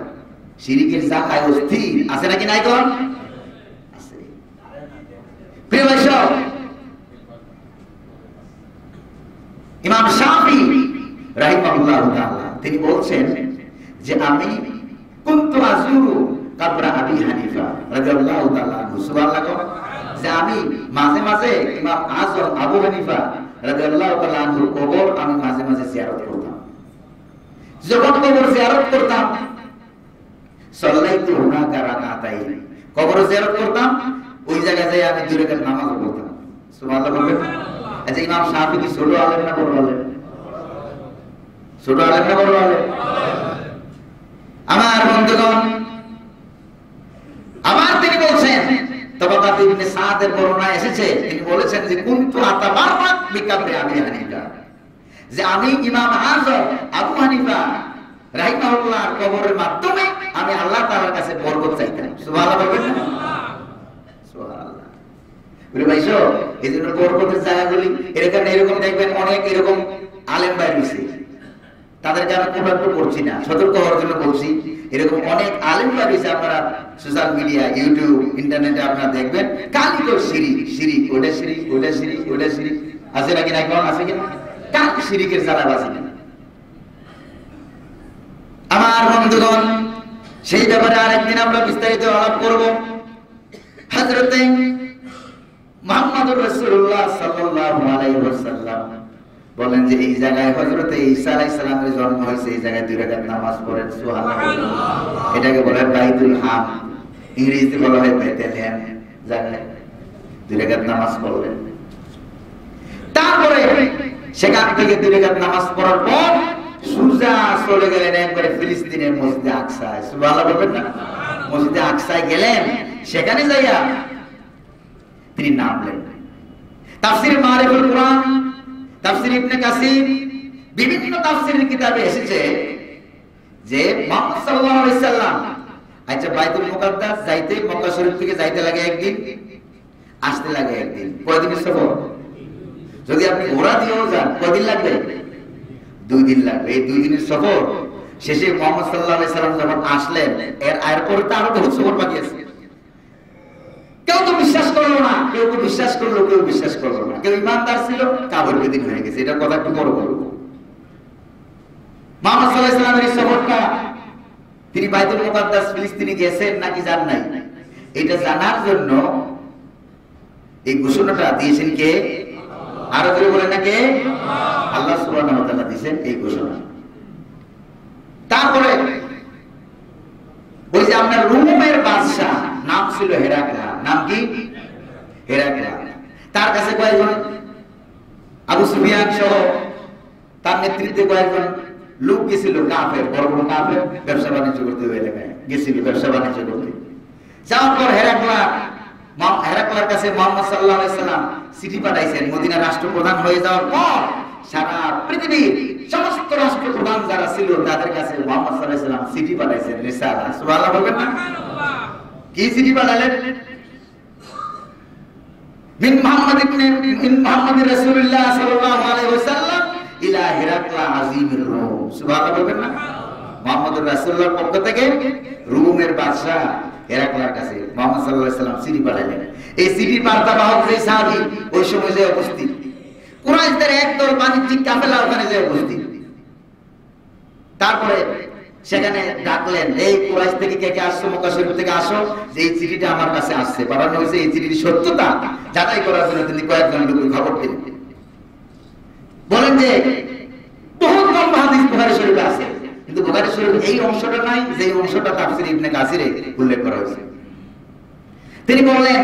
শিরিকের জায়গায় অস্থির আছে নাকি নাই কোন? আছে। প্রিয় ভাই সব, ইমাম শাফি রাহিমাহুল্লাহ তাআলা তিনি বলছেন যে আমি কুনতু আযুরু কবর আবি হানিফা রাদিয়াল্লাহু তাআলা আনহু। সুবহানাল্লাহ। যে আমি মাঝে মাঝে ইমাম আযম আবু হানিফা রাদিয়াল্লাহু তাআলা আনহুর কবর আমি মাঝে মাঝে জিয়ারত করতাম। যখন কবর জিয়ারত করতাম, সাল্লাইতু হুনাকা রাকাতাইন, কবর জিয়ারত করতাম, ওই জায়গায় যাই আমি 2 রাকাত নামাজ পড়তাম। সুবহানাল্লাহ বলবেন। আচ্ছা, ইমাম শাফি কি ছোট আলেম না বড় আলেম? ছোট আলেম না বড় আলেম? আমার বন্ধুগণ, আবার তিনি বলছেন, তাবাকাত ইবনে সাদের বর্ণনা এসেছে, তিনি বলেছেন যে কুনতু আতাবাররাক বিকাবরি আবি হানিফা, যে আমি ইমাম আযম আবু হানিফা রাহিমাহুল্লাহর কবরের মাধ্যমে আমি আল্লাহ তাআলার কাছে বরকত চাইতাম। সুবহানাল্লাহ বলবেন না? সুবহানাল্লাহ। বলে ভাইসো, এইজন্য বরকতের জায়গাগুলি এরকম দেখবেন অনেক এরকম আলেম বাইর হইছে। তাদেরকে আমি কোটাক্ট করছি না, সতর্ক হওয়ার জন্য বলছি। এরকম অনেক আলেম বাইর হইছে, আপনারা সোশ্যাল মিডিয়া, ইউটিউব, ইন্টারনেটে আপনারা দেখবেন কালি তো শিরিক, ওটা শিরিক আছে নাকি না? কোন আছে কিনা? কালি শিরিকের জ্বালাবাজি। আমার বন্ধুগণ, সেই ব্যাপারে আরেকদিন আমরা বিস্তারিত আলাপ করব। হযরতে মুহাম্মদুর রাসূলুল্লাহ সাল্লাল্লাহু আলাইহি ওয়াসাল্লাম বলেন যে এই জায়গায় হযরতে ঈসা আলাইহিস সালামের জন্ম হয়েছে, এই জায়গায় 2 রাকাত নামাজ পড়েন। সুবহানাল্লাহ। এটাকে বলে বাইতুল হাম, ইংরেজিতে বলা হয় বেথলেহেম। জায়গায় 2 রাকাত নামাজ পড়লেন। তারপরে সেখান থেকে 2 রাকাত নামাজ পড়ার পর সুজা চলে গেলেন একবারে ফিলিস্তিনের মসজিদে আকসায়। সুবহানাল্লাহ বলবেন না? মসজিদে আকসায় গেলেন, সেখানে যাইয়া তিনি নামলেন। তাফসীর মারিফুল কুরআন, তাফসীর ইবনে কাসির, বিভিন্ন তাফসীরের কিতাবে এসেছে যে মুহাম্মদ সাল্লাল্লাহু আলাইহি সাল্লাম আচ্ছা বাইতুল মুকাদ্দাস যাইতে, মক্কা শরীফ থেকে যাইতে লাগে একদিন, আসতে লাগে একদিন। কয়দিনের সফর? যদি আপনি ঘোড়া দিয়েও যান কয়দিন লাগবে? 2 দিন লাগবে। এই 2 দিনের সফর শেষে মুহাম্মদ সাল্লাল্লাহু আলাইহি সাল্লাম যখন আসলেন, এরপরে তো আরো বহুত সফর বাকি আছে। কেউ তো বিশ্বাস করলো না, কেউ বিশ্বাস করলো, কেউ বিশ্বাস করলো না। কেউ ইমানদার ছিল, কাফের বেদিন হয়ে গেছে। এটা কথা একটু বড় বলবো। মুহাম্মদ সাল্লাল্লাহু আলাইহি সাল্লামের এই সফরটা, তিনি বাইতুল মুকাদ্দাস ফিলিস্তিনে গেছেন নাকি যান নাই, এটা জানার জন্য এই ঘোষণাটা দিয়েছেন কে? আরো করে বলেন না কে? আল্লাহ সুবহানাহু ওয়া তাআলা দিয়েছেন এই ঘোষণা। তারপরে ওই যে আপনার রোমের বাদশা নাম ছিল হেরাক্লা। নাম কি? হেরাক্লা। তার কাছে কয়েকজন আবু সুফিয়ান সহ তার নেতৃত্বে কয়েকজন লোক গেছিল, কাফের, বড় বড় কাফের, ব্যবসা বাণিজ্য করতে ওই এলাকায় গেছিল, ব্যবসা বাণিজ্য করতে। যাওয়ার পর হেরাক্লার কাছে মুহাম্মদ সাল্লাল্লাহু আলাইহি সাল্লাম চিঠি পাঠাইছেন। মদিনা রাষ্ট্রপ্রধান হয়ে যাওয়ার পর সারা পৃথিবীর সমস্ত রাষ্ট্রপ্রধান যারা ছিল তাদের কাছে মুহাম্মদ সাল্লাল্লাহু আলাইহি সাল্লাম চিঠি পাঠাইছেন, রিসালা। সুবহানাল্লাহ বলবেন না? কি চিঠি পাঠালেন? মিন মুহাম্মাদির রাসূলুল্লাহ সাল্লাল্লাহু আলাইহি ওয়াসাল্লাম ইলা হিরাকলা আজিমির রূম। সুবহানাল্লাহ বলবেন না? মুহাম্মদুর রাসূলুল্লাহর পক্ষ থেকে রোমের বাদশা হেরাক্লার কাছে মুহাম্মদ সাল্লাল্লাহু আলাইহি সাল্লাম চিঠি পাঠালেন। এই চিঠির বার্তাবাহক যে সাহাবী ওই সময় যে উপস্থিত, কুরাইশদের একদল বাণিজ্যিক কাফেলা ওখানে যে উপস্থিত। তারপরে সেখানে ডাকলেন, এই কুরাইশ থেকে কে কে আসছো, মক্কা শরীফ থেকে আসো, যে এই চিঠিটা আমার কাছে আসছে। পাঠানো হয়েছে এই চিঠির সত্যতা যাচাই করার জন্য তিনি কয়েকজন লোকের খবর দিলেন। বলেন যে বহুত লম্বা হাদিস বুখারী শরীফে আছে, কিন্তু বুখারী শরীফে এই অংশটা নাই যে অংশটা তাফসীর ইবনে কাসিরে উল্লেখ করা হয়েছে। তিনি বললেন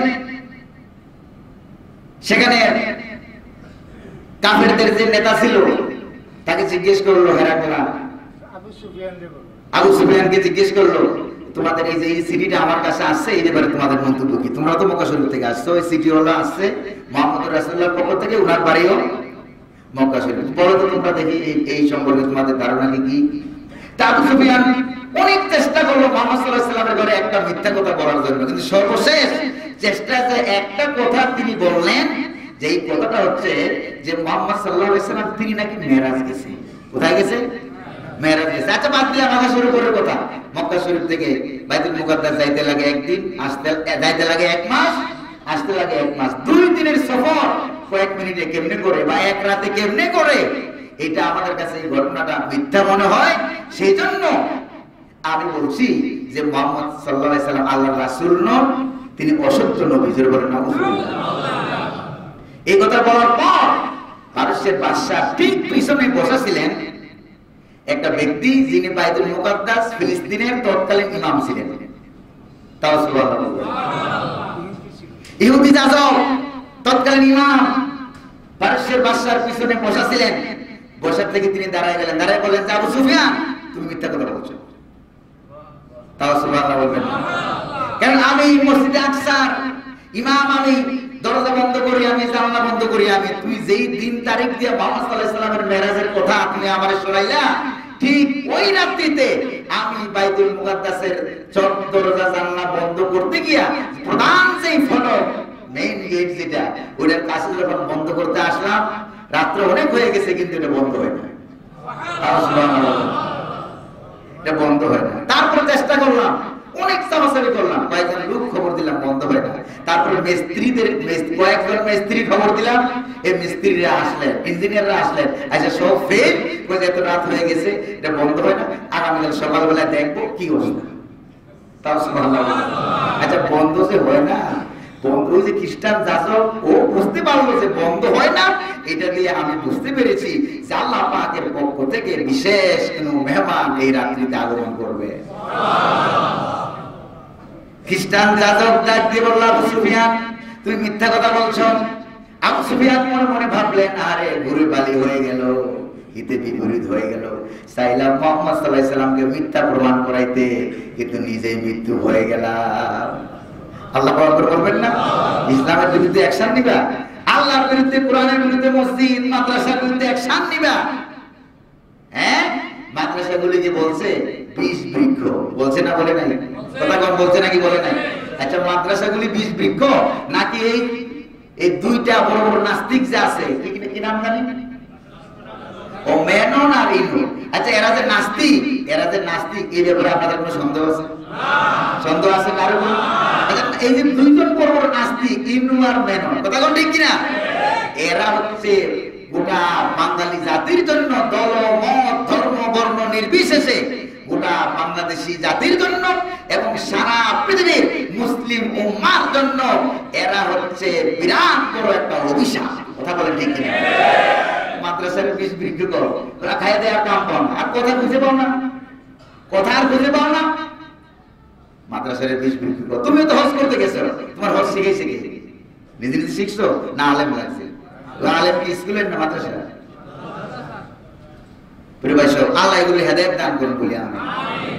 সেখানে কাফেরদের যে নেতা ছিল তাকে জিজ্ঞেস করলো, হেরাকলা আবু সুফিয়ানকে জিজ্ঞেস করলো, তোমাদের এই যে এই সিটিটা আমার কাছে আসছে, এই ব্যাপারে তোমাদের মন্তব্য কি? তোমরা তো মক্কা শরীফ থেকে আসছো, ওই সিটি হলো আসছে মুহাম্মদ রাসূলুল্লাহর পক্ষ থেকে, উনার বাড়িও মক্কা শরীফ। বলো তো তোমরা দেখি এই সম্পর্কে তোমাদের ধারণা কি? তা আবু সুফিয়ান অনেক চেষ্টা করলো মুহাম্মদ সাল্লাল্লাহু আলাইহি ওয়াসাল্লামের ঘরে একটা মিথ্যা কথা বলার জন্য, কিন্তু সর্বশেষ চেষ্টাতে একটা কথা তিনি বললেন, যে এই কথাটা হচ্ছে যে মুহাম্মদ সাল্লাল্লাহু আলাইহি ওয়াসাল্লাম তিনি নাকি মেরাজ গেছে। কোথায় গেছে? মেরাজ গেছে। আচ্ছা বাদ দিলাম মক্কা শরীফের কথা। মক্কা শরীফ থেকে বাইতুল মুকাদ্দাস যাইতে লাগে একদিন, আসতে যাইতে লাগে 1 মাস, আসতে লাগে 1 মাস। 2 দিনের সফর কয়েক মিনিটে কেমনে করে বা এক রাতে কেমনে করে, এটা আমাদের কাছে এই ঘটনাটা মিথ্যা মনে হয়। সেই জন্য আমি বলছি যে মুহাম্মদ সাল্লাল্লাহু আলাইহি ওয়াসাল্লাম আল্লাহর রাসূল নন, তিনি অসত্য নবী। জোরে বলেন নাউজুবিল্লাহ। এই কথা বলার পর পারস্যের বাদশা ঠিক পিছনে বসা ছিলেন একটা ব্যক্তি, যিনি বাইতুল মুকাদ্দাস ফিলিস্তিনের তৎকালীন ইমাম ছিলেন। তাও সুবহানাল্লাহ। ইহুদি যাজক তৎকালীন ইমাম পারস্যের বাদশার পিছনে বসা ছিলেন। বসার থেকে তিনি দাঁড়ায় গেলেন, দাঁড়ায় বললেন যে আবু সুফিয়ান তুমি মিথ্যা কথা বলছো। তাও সুবহানাল্লাহ বলবেন, কারণ আমি মসজিদে আকসার ইমাম, আমি দরজা বন্ধ করি, আমি জানালা বন্ধ করি, আমি তুমি যেই দিন তারিখ দিয়ে মুহাম্মদ সাল্লাল্লাহু আলাইহি ওয়াসাল্লামের মেরাজের কথা তুমি আমারে শোনাইলা, ঠিক ওই রাত্রিতে আমি বাইতুল মুকাদ্দাসের দরজা জানালা বন্ধ করতে গিয়া প্রধান যেই ফটক মেইন গেট যেটা, ওটার কাছে যখন বন্ধ করতে আসলাম, রাত্র অনেক হয়ে গেছে কিন্তু এটা বন্ধ হয় না। সুবহানাল্লাহ, এটা বন্ধ হয় না। তারপর চেষ্টা করলাম, অনেক চামাচারি করলাম, কয়েকজন লোক খবর দিলাম, বন্ধ হয় না। তারপরে মিস্ত্রিদের কয়েকজন মিস্ত্রি খবর দিলাম, এই মিস্ত্রিরা আসলেন, ইঞ্জিনিয়াররা আসলেন, আচ্ছা সব ফেল, এত রাত হয়ে গেছে, এটা বন্ধ হয় না, আগামীকাল সকালবেলা দেখবো কি অবস্থা। তাও সুবহানাল্লাহ। আচ্ছা বন্ধ যে হয় না, বন্ধ যে খ্রিস্টান যাজক ও বুঝতে পারলো যে বন্ধ হয় না, এটা দিয়ে আমি বুঝতে পেরেছি যে আল্লাহ পাকের পক্ষ থেকে বিশেষ কোনো মেহমান এই রাত্রিতে আগমন করবে। খ্রিস্টান যাজক ডাক দিয়ে বলল, আবু সুফিয়ান তুমি মিথ্যা কথা বলছো। আবু সুফিয়ান মনে মনে ভাবলেন, আরে ঘুরে বালি হয়ে গেল, হিতে বিপরীত হয়ে গেল। চাইলাম মুহাম্মদ সাল্লাল্লাহু আলাইহি ওয়াসাল্লামকে মিথ্যা প্রমাণ করাইতে, কিন্তু নিজেই মৃত্যু হয়ে গেলাম। আল্লাহ আকবার বলবেন না? ইসলামের বিরুদ্ধে অ্যাকশন নিবা, আল্লাহর বিরুদ্ধে, কোরআনের বিরুদ্ধে, মসজিদ মাদ্রাসার বিরুদ্ধে অ্যাকশন নিবা। হ্যাঁ, মাদ্রাসাগুলি যে বলছে 20 বৃক্ষ, বলছে না বলে নাই? কথা কম বলছে নাকি বলে নাই? আচ্ছা মাদ্রাসাগুলি 20 বৃক্ষ নাকি এই দুইটা বড় বড় নাস্তিক যে আছে, কি নাম জানি? ও মেনন আর ইনু। আচ্ছা এরা যে নাস্তিক, এই ব্যাপারে আপনাদের কোনো সন্দেহ আছে? সন্দেহ আছে কারো? এই যে দুইজন বড় বড় নাস্তিক, ইনু আর মেনন, কথা কোন ঠিক কিনা? এরা হচ্ছে গোটা বাঙালি জাতির জন্য, দল মত ধর্ম বর্ণ নির্বিশেষে গোটা বাংলাদেশি জাতির জন্য এবং সারা পৃথিবীর মুসলিম উম্মার জন্য এরা হচ্ছে বিরাট বড় একটা অভিশাপ। কথা বলেন ঠিক কিনা? মাদ্রাসার 20 বৃক্ষ করো, ওরা খাইয়ে দেয় আর কাম পাও না, আর কথা খুঁজে পাও না, কথা আর খুঁজে পাও না। মাদ্রাসার 20 বৃক্ষ করো। তুমি তো হজ করতে গেছো, তোমার হজ শিখেছে কে? নিজে নিজে শিখছো না আলেম লাগছে? আলেম কি স্কুলের না মাদ্রাসা? আল্লাহ এগুলি হেদায়েত দান করুন বলি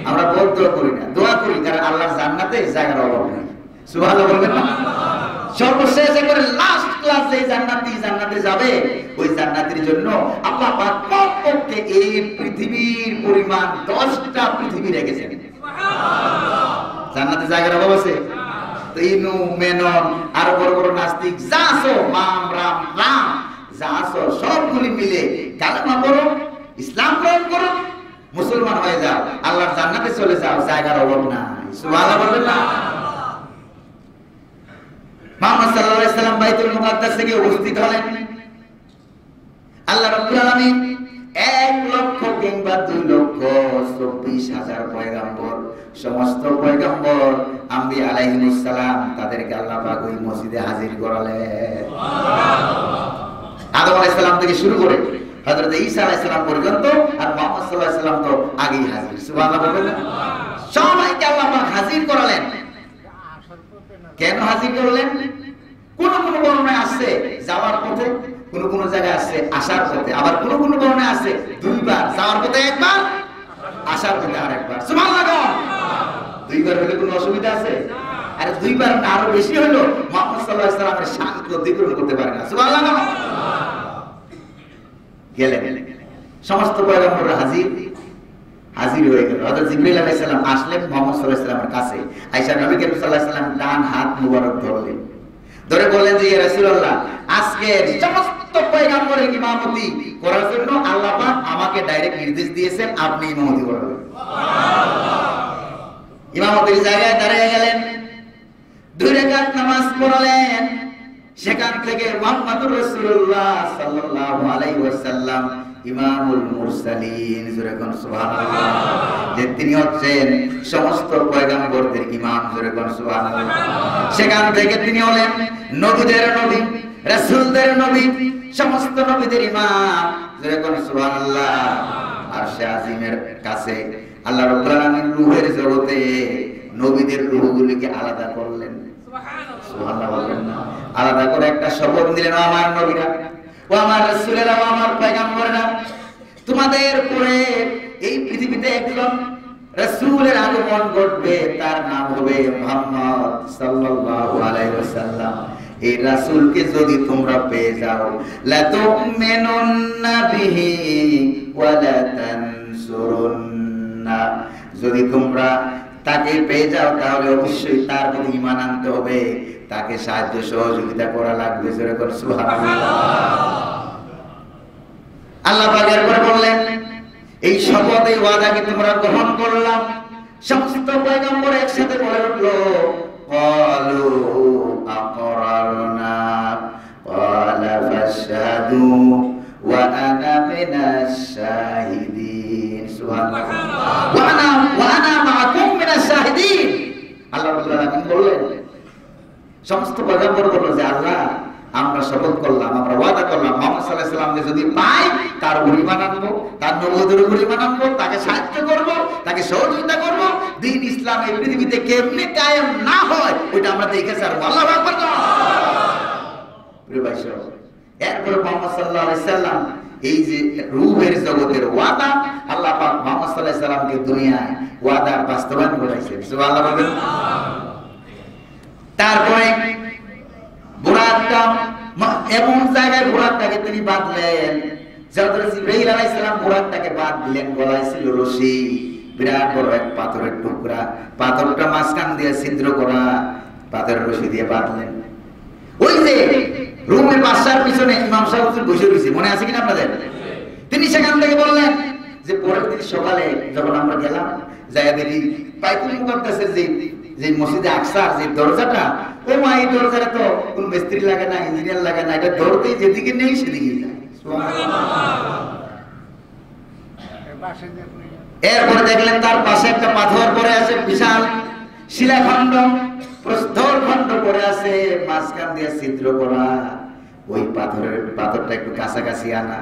আমরা বহুত দোয়া করি না, দোয়া করি কারণ আল্লাহর জান্নাতে জায়গার অভাব নেই। সুবহানাল্লাহ বলবেন না? সর্বশেষ একবারে লাস্ট ক্লাস যে জান্নাতে যাবে, ওই জান্নাতের জন্য আল্লাহ পাক কমপক্ষে এই পৃথিবীর পরিমাণ 10টা পৃথিবী রেখেছেন। সুবহানাল্লাহ। জান্নাতে জায়গার অভাব আছে? তো ইনু মেনন আর বড় বড় নাস্তিক যা আছো, মাম রাম রাম যা আছো, সবগুলি মিলে কালেমা পড়ো, ইসলাম গ্রহণ করো, মুসলমান হয়ে যাও, আল্লাহর জান্নাতে চলে যাও, জায়গার অভাব নাই। সুবহানাল্লাহ বলবেন না? মুহাম্মদ সাল্লাল্লাহু আলাইহি ওয়াসাল্লাম বাইতুল মুকাদ্দাস থেকে উপস্থিত হলেন। আল্লাহ রাব্বুল আলামিন 1 লক্ষ কিংবা 2 লক্ষ 24,000 পয়গম্বর, সমস্ত পয়গম্বর আম্বিয়া আলাইহিস সালাম, তাদেরকে আল্লাহ পাক ওই মসজিদে হাজির করালেন। সুবহানাল্লাহ। আদম আলাইহিস সালাম থেকে শুরু করে হযরত ঈসা আলাইহিস সালাম পর্যন্ত, আর মুহাম্মদ সাল্লাল্লাহু আলাইহি ওয়াসাল্লাম তো আগেই হাজির। সুবহানাল্লাহ বলবেন? সবাইকে আল্লাহ পাক হাজির করালেন। কেন হাজির করলেন? কোন কোন বর্ণনায় আছে যাওয়ার পথে, কোন কোন জায়গায় আছে আসার পথে, আবার কোন কোন বর্ণনায় আছে দুইবার, যাওয়ার পথে একবার, আসার পথে আরেকবার। সুবহানাল্লাহ। দুইবার হলে কোনো অসুবিধা আছে? আরে দুইবার না আরো বেশি হলো মুহাম্মদ সাল্লাল্লাহু আলাইহি ওয়াসাল্লামের শানকে অতিক্রম করতে পারে না। সুবহানাল্লাহ। গেলেন, সমস্ত পয়গম্বররা হাজির হয়ে গেল। হযরত জিবরাইল আলাইহিস সালাম আসলেন মুহাম্মদ সাল্লাল্লাহু আলাইহি ওয়াসাল্লামের কাছে। আয়েশা নবী করিম সাল্লাল্লাহু আলাইহি ওয়াসাল্লাম ডান হাত মুবারক ধরলেন, ধরে বললেন যে ইয়া রাসূলুল্লাহ, আজকের সমস্ত পয়গম্বরের ইমামতি করার জন্য আল্লাহ পাক আমাকে ডাইরেক্ট নির্দেশ দিয়েছেন, আপনি ইমামতি করবেন। সুবহানাল্লাহ। ইমামতির জায়গায় দাঁড়িয়ে গেলেন, 2 রাকাত নামাজ পড়লেন। সেখান থেকে মুহাম্মদুর রাসূলুল্লাহ সাল্লাল্লাহু আলাইহি ওয়াসাল্লাম ইমামুল মুরসালিন, জোরে কোন সুবহানাল্লাহ, যে তিনি হচ্ছেন সমস্ত পয়গম্বরদের ইমাম, জোরে কোন সুবহানাল্লাহ। সেখান থেকে তিনি হলেন নবীদের নবী, রাসূলদের নবী, সমস্ত নবীদের ইমাম, জোরে কোন সুবহানাল্লাহ। আরশে আজিমের কাছে আল্লাহ রাব্বুল আলামিন রূহের জগতে নবীদের রূহগুলিকে আলাদা করলেন। সুবহানাল্লাহ বলবেন না? আলাদা করে একটা শপথ দিলেন, আমার নবীরা ও আমার রাসূলেরা ও আমার পয়গম্বররা, তোমাদের পরে এই পৃথিবীতে একজন রাসূলের আগমন ঘটবে, তার নাম হবে মুহাম্মদ সাল্লাল্লাহু আলাইহি ওয়াসাল্লাম। এই রাসূলকে যদি তোমরা পেয়ে যাও, লা তুমিনুন্না বিহি ওয়া লা তানসুরুন্না, যদি তোমরা তাকে পেয়ে যাও তাহলে অবশ্যই তার প্রতি ঈমান আনতে হবে, তাকে সাহায্য সহযোগিতা করা লাগবে। যেরকম সুবহানাল্লাহ। আল্লাহ পাক এরপর বললেন, এই শপথ, এই ওয়াদাকে তোমরা গ্রহণ করলাম। সমস্ত পয়গম্বর একসাথে বলে উঠলো, ক্বালু আকরারনা ক্বালা ফাশহাদু ওয়া আনা মিনাশ শাহিদিন। সুবহানাল্লাহ। ওয়া আনা মাআকুম মিনাশ শাহিদিন। আল্লাহ রাব্বুল আলামিন বললেন, সমস্ত পয়গম্বর বলল যে আল্লাহ, আমরা শপথ করলাম, আমরা ওয়াদা করলাম, মুহাম্মদ সাল্লাল্লাহু আলাইহি ওয়াসাল্লামকে যদি পাই তার উপর ঈমান আনবো, তার নবুয়তের উপর ঈমান আনবো, তাকে সাহায্য করব, তাকে সহযোগিতা করব। দ্বীন ইসলাম এই পৃথিবীতে কেমনে কায়েম না হয় ওইটা আমরা দেখে ছাড়বো। আল্লাহু আকবার। প্রিয় ভাই সব, এরপর মুহাম্মদ সাল্লাল্লাহু আলাইহি ওয়াসাল্লাম এই যে রূহের জগতের ওয়াদা, আল্লাহ পাক মুহাম্মদ সাল্লাল্লাহু আলাইহি ওয়াসাল্লামকে দুনিয়ায় ওয়াদার বাস্তবায়ন করাইছেন। সুবহানাল্লাহ বলেন। তারপরে বুরাকটা এমন জায়গায় বুরাকটাকে তিনি বাঁধলেন, হযরত জিবরাইল আলাইহিস সালাম বুরাকটাকে বাঁধ দিলেন, গলায় ছিল রশি, বিরাট বড় এক পাথরের টুকরা, পাথরটা মাঝখান দিয়ে ছিদ্র করা, পাথরের রশি দিয়ে বাঁধলেন। ওই যে রুমের বাদশার পিছনে ইমাম সাহেব বসে রয়েছে, মনে আছে কিনা আপনাদের? তিনি সেখান থেকে বললেন যে পরের দিন সকালে যখন আমরা গেলাম, যাইয়া দেখি বাইতুল মুকাদ্দাসের যে মসজিদে আকসার যে দরজাটা, ও মা, এই দরজাটা তো কোন মিস্ত্রি লাগে না, ইঞ্জিনিয়ার লাগে না, এটা ধরতেই যেদিকে নেই সেদিকে যায়। এরপরে দেখলেন তার পাশে একটা পাথর পড়ে আছে, বিশাল শিলাখণ্ড, প্রস্তর খণ্ড পড়ে আছে, মাঝখান দিয়ে ছিদ্র করা। ওই পাথরটা একটু কাছাকাছি আনা,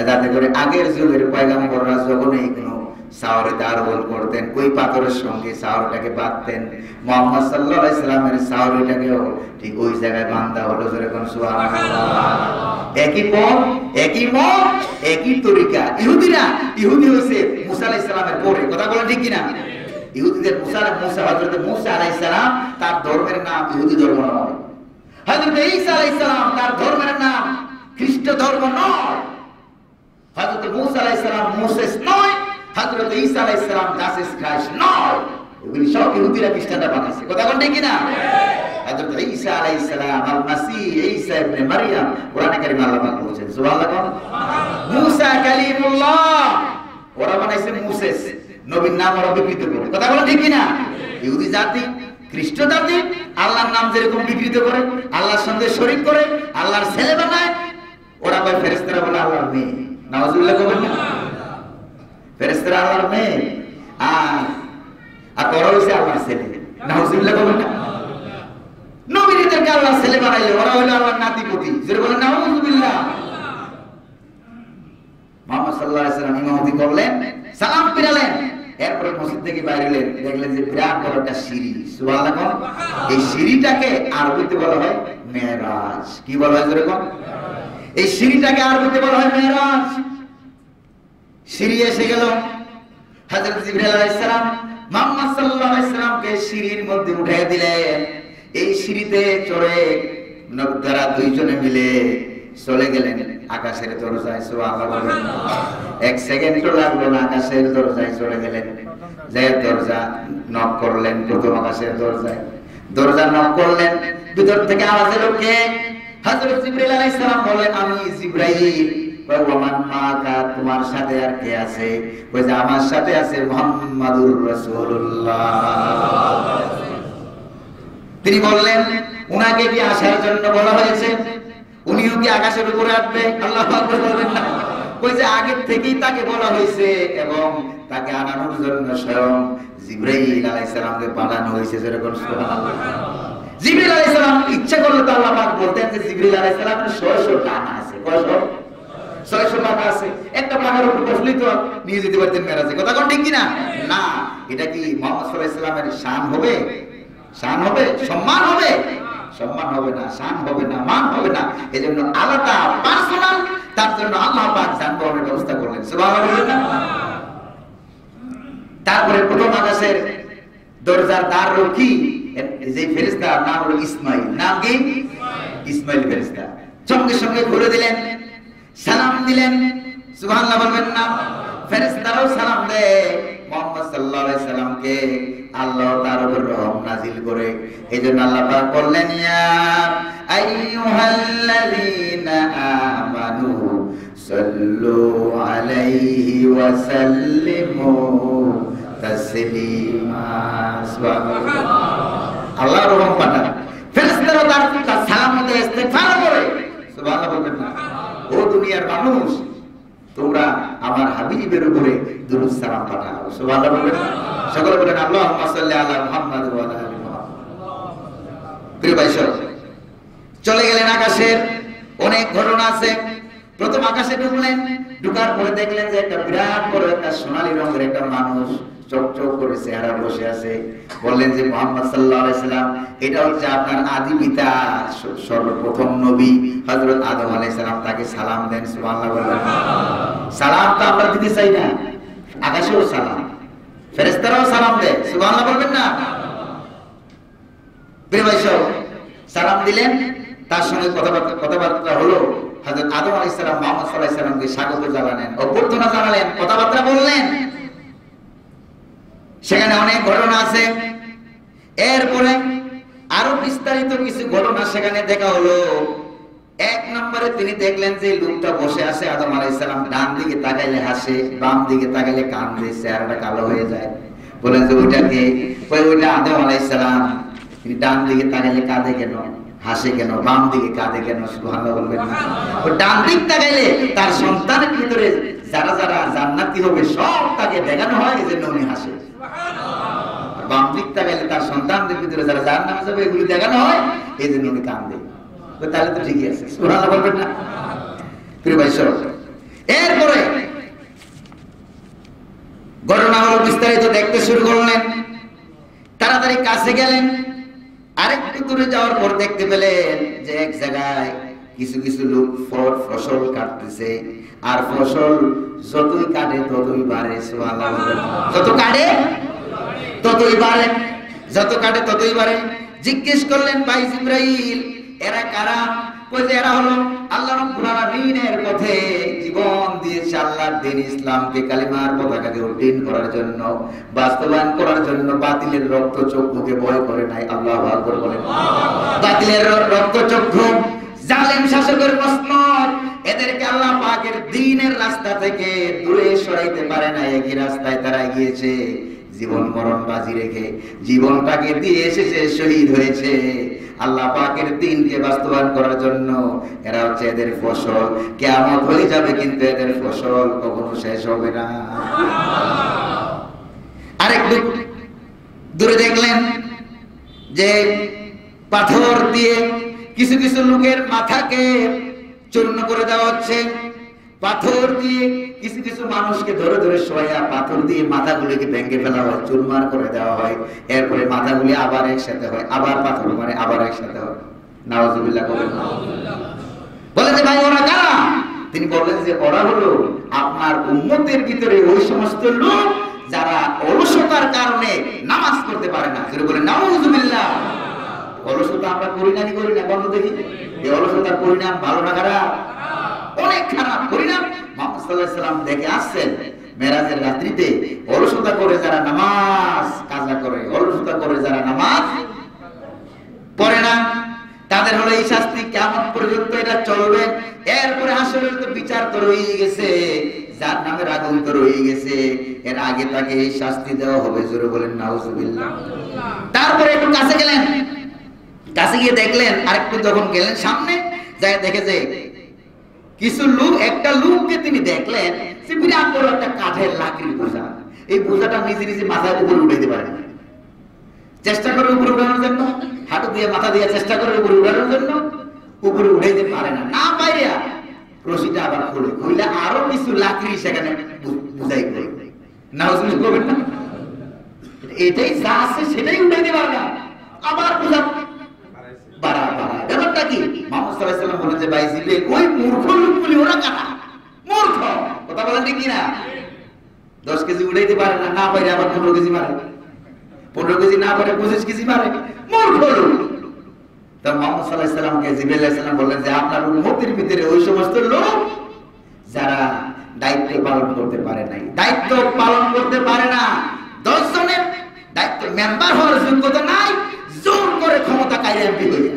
যাতে করে আগের যুগের পয়গম্বররা যখন এই কোনো সাওয়ারিতে আরোহণ করতেন, ওই পাথরের সঙ্গে সাওয়ারটাকে বাঁধতেন। মুহাম্মদ সাল্লাল্লাহু আলাইহি ওয়াসাল্লামের সাওয়ারিটাকেও ঠিক ওই জায়গায় বাঁধা হলো। যেরকম সুবহানাল্লাহ। একই পথ, একই মত, একই তরিকা। ইহুদি হইছে মুসা আলাইহিস সালামের পরে, কথা বলেন ঠিক কিনা? ইহুদিদের হযরত মুসা আলাইহিস সালাম, তার ধর্মের নাম ইহুদি ধর্ম নয়। হযরত ঈসা আলাইহিস সালাম, তার ধর্মের নাম খ্রিস্ট ধর্ম নয়। হযরত মুসা আলাইহিস সালাম মোসেস নয়, হযরত ঈসা আলাইহিস সালাম জিসাস খ্রিস্ট নয়। এগুলি সব ইহুদিরা খ্রিস্টানরা বানাইছে, কথা বলেন ঠিক কিনা? হযরত ঈসা আলাইহিস সালাম আল মাসিহ ঈসা ইবনে মারইয়াম, কোরআনে কারীমে আল্লাহ পাক বলেছেন, সুবহানাল্লাহ। মুসা কালিমুল্লাহ, ওরা বানাইছে মোসেস, নবীর নাম ওরা বিকৃত করে, কথা বলেন ঠিক কিনা? ইহুদি জাতি, খ্রিস্ট জাতি আল্লাহর নাম যেরকম বিকৃত করে, আল্লাহর সঙ্গে শরীক করে, আল্লাহর ছেলে বানায়। ওরা কয় ফেরেশতারা বলে আল্লাহর মেয়ে, নাউজুবিল্লাহ কবেন না? ফেরেশতারা আল্লাহর মেয়ে, আর ওরা হইছে আল্লাহর ছেলে, নাউজুবিল্লাহ কবেন না? নবীদেরকে আল্লাহর ছেলে বানাইলে ওরা হলো আল্লাহর নাতিপতি, যেটা বলে নাউজুবিল্লাহ। মুহাম্মদ সাল্লাল্লাহু আলাইহি ওয়াসাল্লাম ইমামতি করলেন, সালাম ফিরালেন, এরপরে মসজিদ থেকে বাইরে এলেন, দেখলেন যে বিরাট বড় একটা সিঁড়ি। সুবহানাল্লাহ। এই সিঁড়িটাকে আরবিতে বলা হয় মেরাজ। কি বলা হয় যেরকম? এই সিঁড়িটাকে আরবিতে বলা হয় মেরাজ। সিঁড়ি এসে গেল, হযরত জিবরাইল আলাইহিস সালাম মুহাম্মদ সাল্লাল্লাহু আলাইহি সাল্লামকে সিঁড়ির মধ্যে উঠিয়ে দিলেন। এই সিঁড়িতে চড়ে নবীরা দুইজনে মিলে চলে গেলেন আকাশের দরজায়। সুবহানাল্লাহ। এক সেকেন্ডও লাগলো না, আকাশের দরজায় চলে গেলেন। যে দরজা নক করলেন, প্রথম আকাশের দরজায় দরজা নক করলেন, ভিতর থেকে আওয়াজ এলো, কে? হযরত জিবরাইল আলাইহিস সালাম বলেন, আমি জিবরাইল। ওমান মাকা, তোমার সাথে আর কে আছে? ওই যে আমার সাথে আছে মুহাম্মাদুর রাসূলুল্লাহ। তিনি বললেন, উনাকে কি আসার জন্য বলা হয়েছে? উনিও কি আকাশের উপরে আসবে? আল্লাহু আকবার বলবেন না? ওই যে আগে থেকেই তাকে বলা হয়েছে এবং তাকে আনানোর জন্য স্বয়ং জিবরাইল আলাইহিস সালামকে পাঠানো হয়েছে। যেরকম সুবহানাল্লাহ। জিবরাইল আলাইহিস সালাম ইচ্ছা করলে তো আল্লাহ পাক বলতেন যে জিবরাইল আলাইহিস সালামের 600 ডানা আছে। কয়শো? 600 পাখা আছে। একটা পাখার উপর বসলেই তো নিয়ে যেতে পারতেন মেরাজে। কথা কোন ঠিক কিনা? না, এটা কি মুহাম্মদ সাল্লাল্লাহু আলাইহি সাল্লামের শান হবে? শান হবে? সম্মান হবে? সম্মান হবে না, শান হবে না, মান হবে না। এজন্য আলাদা পার্সোনাল, তার জন্য আল্লাহ পাক যানবাহনের ব্যবস্থা করলেন। সুবহানাল্লাহ। তারপরে প্রথম আকাশের দরজার দ্বার রক্ষী যে ফেরেশতার নাম হলো ইসমাইল। নাম কি? ইসমাইল ফেরেশতা। সঙ্গে সঙ্গে খুলে দিলেন, সালাম দিলেন। সুবহানাল্লাহ বলবেন না? ফেরেশতারাও সালাম দেয় মুহাম্মদ সাল্লাল্লাহু আলাইহি সাল্লামকে। আল্লাহ তার উপর রহম নাযিল করে। এজন্য আল্লাহ পাক বললেন, ইয়া আইয়ুহাল্লাযীনা আমানু সাল্লু আলাইহি ওয়া সাল্লিমু তাসলিমা। সুবহানাল্লাহ। আল্লাহ রহম পাঠান, ফেরেশতারা তার সালাম দিয়ে ইস্তেগফার করে। সুবহানাল্লাহ বলবেন না? ও দুনিয়ার মানুষ, তোমরা আমার হাবিবের উপরে দুরূদ সালাম পাঠাও। সুবহানাল্লাহ বলবেন না? সকলে বলেন আল্লাহুম্মা সাল্লি আলা মুহাম্মাদ ওয়া আলা আলি মুহাম্মাদ। প্রিয় ভাই সব চলে গেলেন আকাশের। অনেক ঘটনা আছে। প্রথম আকাশে ঢুকলেন, ঢুকার পরে দেখলেন যে একটা বিরাট বড় একটা সোনালী রঙের একটা মানুষ চকচক করে চেহারা বসে আছে। বললেন যে মুহাম্মদ সাল্লাল্লাহু আলাইহি সাল্লাম, এটা হচ্ছে আপনার আদি পিতা, সর্বপ্রথম নবী হযরত আদম আলাইহিস সালাম। তাকে সালাম দেন। সুবহানাল্লাহ বলবেন। সালাম তো আমরা দিতে চাই না, আকাশেও সালাম, ফেরেশতারাও সালাম দেয়। সুবহানাল্লাহ বলবেন না? প্রিয় ভাই সব সালাম দিলেন, তার সঙ্গে কথাবার্তা হলো। হযরত আদম আলাইহিস সালাম মুহাম্মদ সাল্লাল্লাহু আলাইহি সাল্লামকে স্বাগত জানালেন, অভ্যর্থনা জানালেন, কথাবার্তা বললেন। সেখানে অনেক ঘটনা আছে। এরপরে আরো বিস্তারিত কিছু ঘটনা সেখানে দেখা হলো। এক নম্বরে তিনি দেখলেন যে লোকটা বসে আছে, আদম আলাইহিস সালাম ডান দিকে তাকাইলে হাসে, বাম দিকে তাকাইলে কাঁদে, চেহারাটা কালো হয়ে যায়। বলেন যে ওইটাকে? ওইটা আদম আলাইহিস সালাম। তিনি ডান দিকে তাকাইলে কাঁদে কেন, হাসে কেন, বাম দিকে কাঁদে কেন? সুবহানাল্লাহ বলবেন না? ও ডান দিক তাকাইলে তার সন্তানের ভিতরে যারা যারা জান্নাতি হবে সব তাকে দেখানো হয়, এজন্য উনি হাসে। বাম দিক তাকাইলে তার সন্তানদের ভিতরে যারা জাহান্নামে যাবে এগুলি দেখানো হয়, এজন্য উনি কাঁদে। তাহলে তো ঠিকই আছে। সুবহানাল্লাহ বলবেন না? প্রিয় ভাই সব এরপরে ঘটনা হলো, বিস্তারিত দেখতে শুরু করলেন। তাড়াতাড়ি কাছে গেলেন। আরেকটু দূরে যাওয়ার পর দেখতে পেলেন যে এক জায়গায় কিছু কিছু লোক ফসল কাটতেছে। আর ফসল যতই কাটে ততই বাড়ে। সুবহানাল্লাহ। যত কাটে ততই বাড়ে, যত কাটে ততই বাড়ে। জিজ্ঞেস করলেন, ভাই জিবরাইল, এরা কারা? কই যে এরা হলো আল্লাহ রাব্বুল আলামিনের পথে জীবন দিয়েছে। আল্লাহর দ্বীন ইসলামকে, কালিমার পতাকাকে উড্ডীন করার জন্য, বাস্তবায়ন করার জন্য বাতিলের রক্তচক্ষুকে ভয় করে নাই। আল্লাহু আকবার বলেন। বাতিলের রক্তচক্ষু, জালেম শাসকের মসনদ, এদেরকে আল্লাহ পাকের দ্বীনের রাস্তা থেকে দূরে সরাইতে পারে না। একই রাস্তায় তারা গিয়েছে, জীবন মরণ বাজি রেখে জীবনটাকে দিয়ে এসেছে, শহীদ হয়েছে আল্লাহ পাকের দ্বীনকে বাস্তবায়ন করার জন্য। এরা হচ্ছে এদের ফসল। কিয়ামত হয়ে যাবে কিন্তু এদের ফসল কখনো শেষ হবে না। আরেকটু দূরে দেখলেন যে পাথর দিয়ে কিছু কিছু লোকের মাথাকে চূর্ণ করে দেওয়া হচ্ছে। পাথর দিয়ে কিছু কিছু মানুষকে ধরে ধরে শোয়া পাথর দিয়ে মাথাগুলিকে ভেঙে ফেলা হয়, চুরমার করে দেওয়া হয়। এরপরে মাথাগুলি আবার একসাথে হয়, আবার পাথর মারে, আবার একসাথে হয়। নাউজুবিল্লাহ বলেন। বলেন যে ভাই ওরা কারা? তিনি বললেন যে ওরা হলো আপনার উম্মতের ভিতরে ওই সমস্ত লোক যারা অলসতার কারণে নামাজ পড়তে পারে না। যদি বলেন নাউজুবিল্লাহ। অলসতা আমরা করি না, বন্ধ দেখি। এই অলসতার পরিণাম ভালো না খারাপ? অনেক খারাপ পরিণাম। মুহাম্মদ সাল্লাল্লাহু আলাইহি ওয়াসাল্লাম দেখে আসছেন মেরাজের রাত্রিতে অলসতা করে যারা নামাজ কাজা করে, অলসতা করে যারা নামাজ পড়ে না, তাদের হলো এই শাস্তি কিয়ামত পর্যন্ত এটা চলবে। এরপরে হাসরের তো বিচার তো রয়ে গেছে, জাহান্নামের আগুন তো রয়ে গেছে, এর আগে তাকে এই শাস্তি দেওয়া হবে। জোরে বলেন নাউজুবিল্লাহ। তারপরে একটু কাছে গেলেন, কাছে গিয়ে দেখলেন, আরেকটু যখন গেলেন সামনে যায় দেখে যে কিছু লোক, একটা লোককে তিনি দেখলেন সে বিরাট বড় একটা কাঠের লাকড়ির বোঝা, এই বোঝাটা নিজে নিজে মাথার উপরে উঠাইতে পারে না। চেষ্টা করে উপরে উঠানোর জন্য, হাঁটু দিয়ে মাথা দিয়ে চেষ্টা করে উপরে উঠানোর জন্য, উপরে উঠাইতে পারে না। না পাইয়া রশিটা আবার খুলে আরো কিছু লাকড়ি সেখানে বুঝাই করে। নাউজুবিল্লাহ করবেন না? এটাই যা আছে সেটাই উঠাইতে পারে না, আবার বোঝা বাড়া। ব্যাপারটা কি? মুহাম্মদ সাল্লাল্লাহু আলাইহি ওয়াসাল্লাম বলেন যে ভাই জিবরিল, ওই মূর্খ লোকগুলি ওরা কারা? মূর্খ। কথা বলেন ঠিক না? 10 কেজি উঠাইতে পারে না, না পারে আবার 15 কেজি মারে, 15 কেজি না পারে 25 কেজি মারে, মূর্খ লোক। তা মুহাম্মদ সাল্লাল্লাহু আলাইহি ওয়াসাল্লামকে জিবরিল আলাইহিস সালাম বললেন যে আপনার উম্মতের ভিতরে ওই সমস্ত লোক যারা দায়িত্ব পালন করতে পারে নাই, দায়িত্ব পালন করতে পারে না, 10 জনের দায়িত্ব মেম্বার হওয়ার যোগ্যতা নাই, জোর করে ক্ষমতা কায়েম হয়ে যায়।